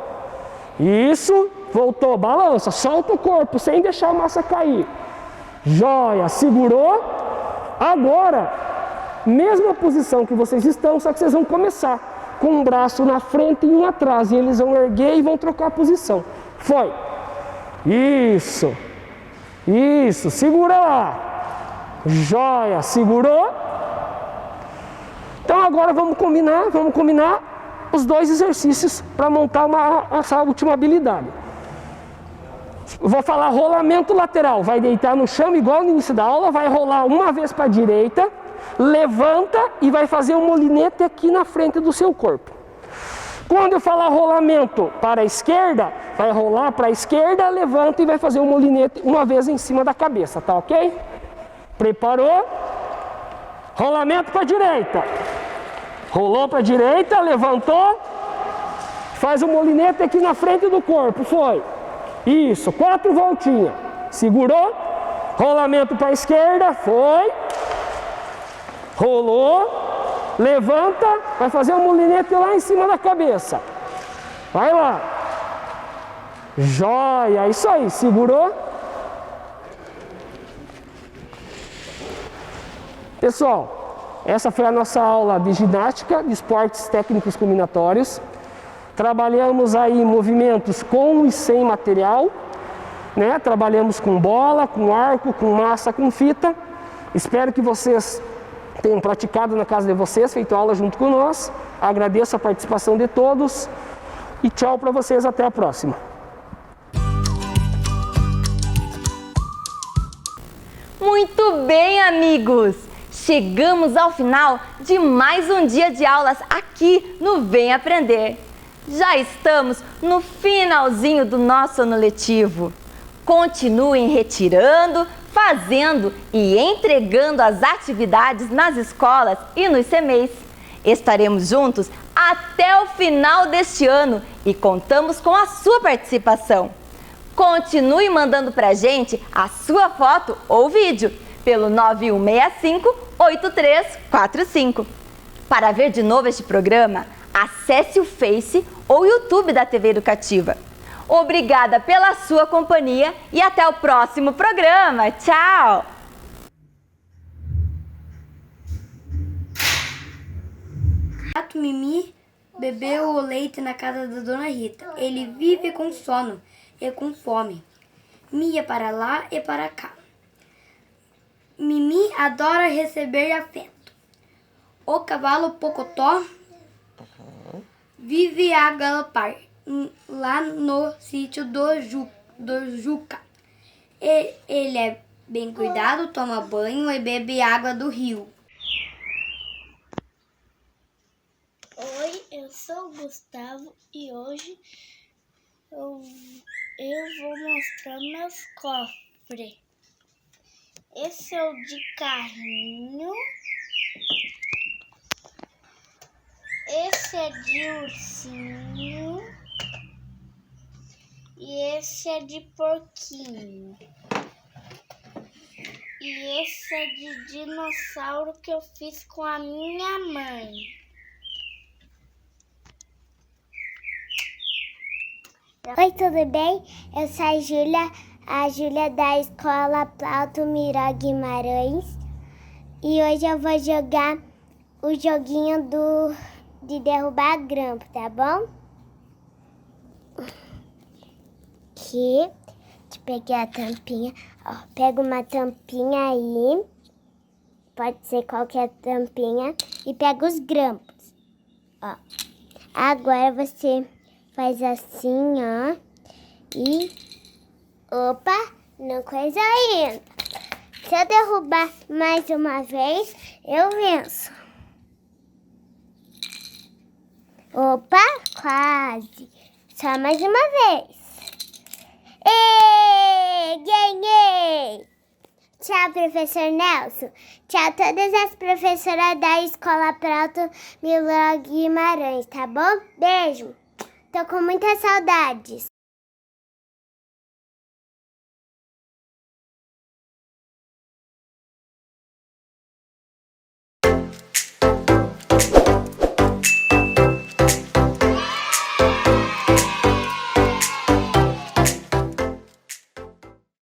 Isso, voltou, balança, solta o corpo sem deixar a massa cair. Joia, segurou. Agora, mesma posição que vocês estão, só que vocês vão começar com um braço na frente e um atrás. E eles vão erguer e vão trocar a posição. Foi. Isso. Isso, segura lá. Joia, segurou. Então agora vamos combinar os dois exercícios para montar essa última habilidade. Eu vou falar rolamento lateral, vai deitar no chão igual no início da aula, vai rolar uma vez para a direita, levanta e vai fazer um molinete aqui na frente do seu corpo. Quando eu falar rolamento para a esquerda, vai rolar para a esquerda, levanta e vai fazer um molinete uma vez em cima da cabeça, tá ok? Preparou? Rolamento para a direita. Rolou para a direita, levantou, faz um molinete aqui na frente do corpo, foi. Isso, 4 voltinhas. Segurou, rolamento para a esquerda, foi. Rolou, levanta, vai fazer um molinete lá em cima da cabeça. Vai lá. Joia, isso aí, segurou. Pessoal, essa foi a nossa aula de ginástica, de esportes técnicos combinatórios. Trabalhamos aí movimentos com e sem material, né? Trabalhamos com bola, com arco, com massa, com fita. Espero que vocês tenham praticado na casa de vocês, feito aula junto com nós. Agradeço a participação de todos e tchau para vocês, até a próxima. Muito bem, amigos! Chegamos ao final de mais um dia de aulas aqui no Vem Aprender. Já estamos no finalzinho do nosso ano letivo. Continuem retirando, fazendo e entregando as atividades nas escolas e nos CMEs. Estaremos juntos até o final deste ano e contamos com a sua participação. Continue mandando pra gente a sua foto ou vídeo pelo 9165-8345. Para ver de novo este programa, acesse o Face ou o YouTube da TV Educativa. Obrigada pela sua companhia e até o próximo programa. Tchau! Gato Mimi bebeu o leite na casa da Dona Rita. Ele vive com sono e com fome. Mia para lá e para cá. Mimi adora receber afeto. O cavalo Pocotó vive a galopar lá no sítio do Juca. Ele é bem cuidado, toma banho e bebe água do rio. Oi, eu sou o Gustavo e hoje eu vou mostrar meus cofres. Esse é o de carrinho. Esse é de ursinho. E esse é de porquinho. E esse é de dinossauro que eu fiz com a minha mãe. Oi, tudo bem? Eu sou a Júlia da Escola Plauto Miró Guimarães. E hoje eu vou jogar o joguinho de derrubar grampo, tá bom? Aqui, deixa eu pegar a tampinha. Ó, pega uma tampinha aí, pode ser qualquer tampinha, e pega os grampos. Ó, agora você faz assim, ó, e... Opa, não coisa ainda. Se eu derrubar mais uma vez, eu venço. Opa, quase. Só mais uma vez. Ganhei! Tchau, professor Nelson. Tchau, todas as professoras da Escola Plauto Miró Guimarães, tá bom? Beijo. Tô com muitas saudades.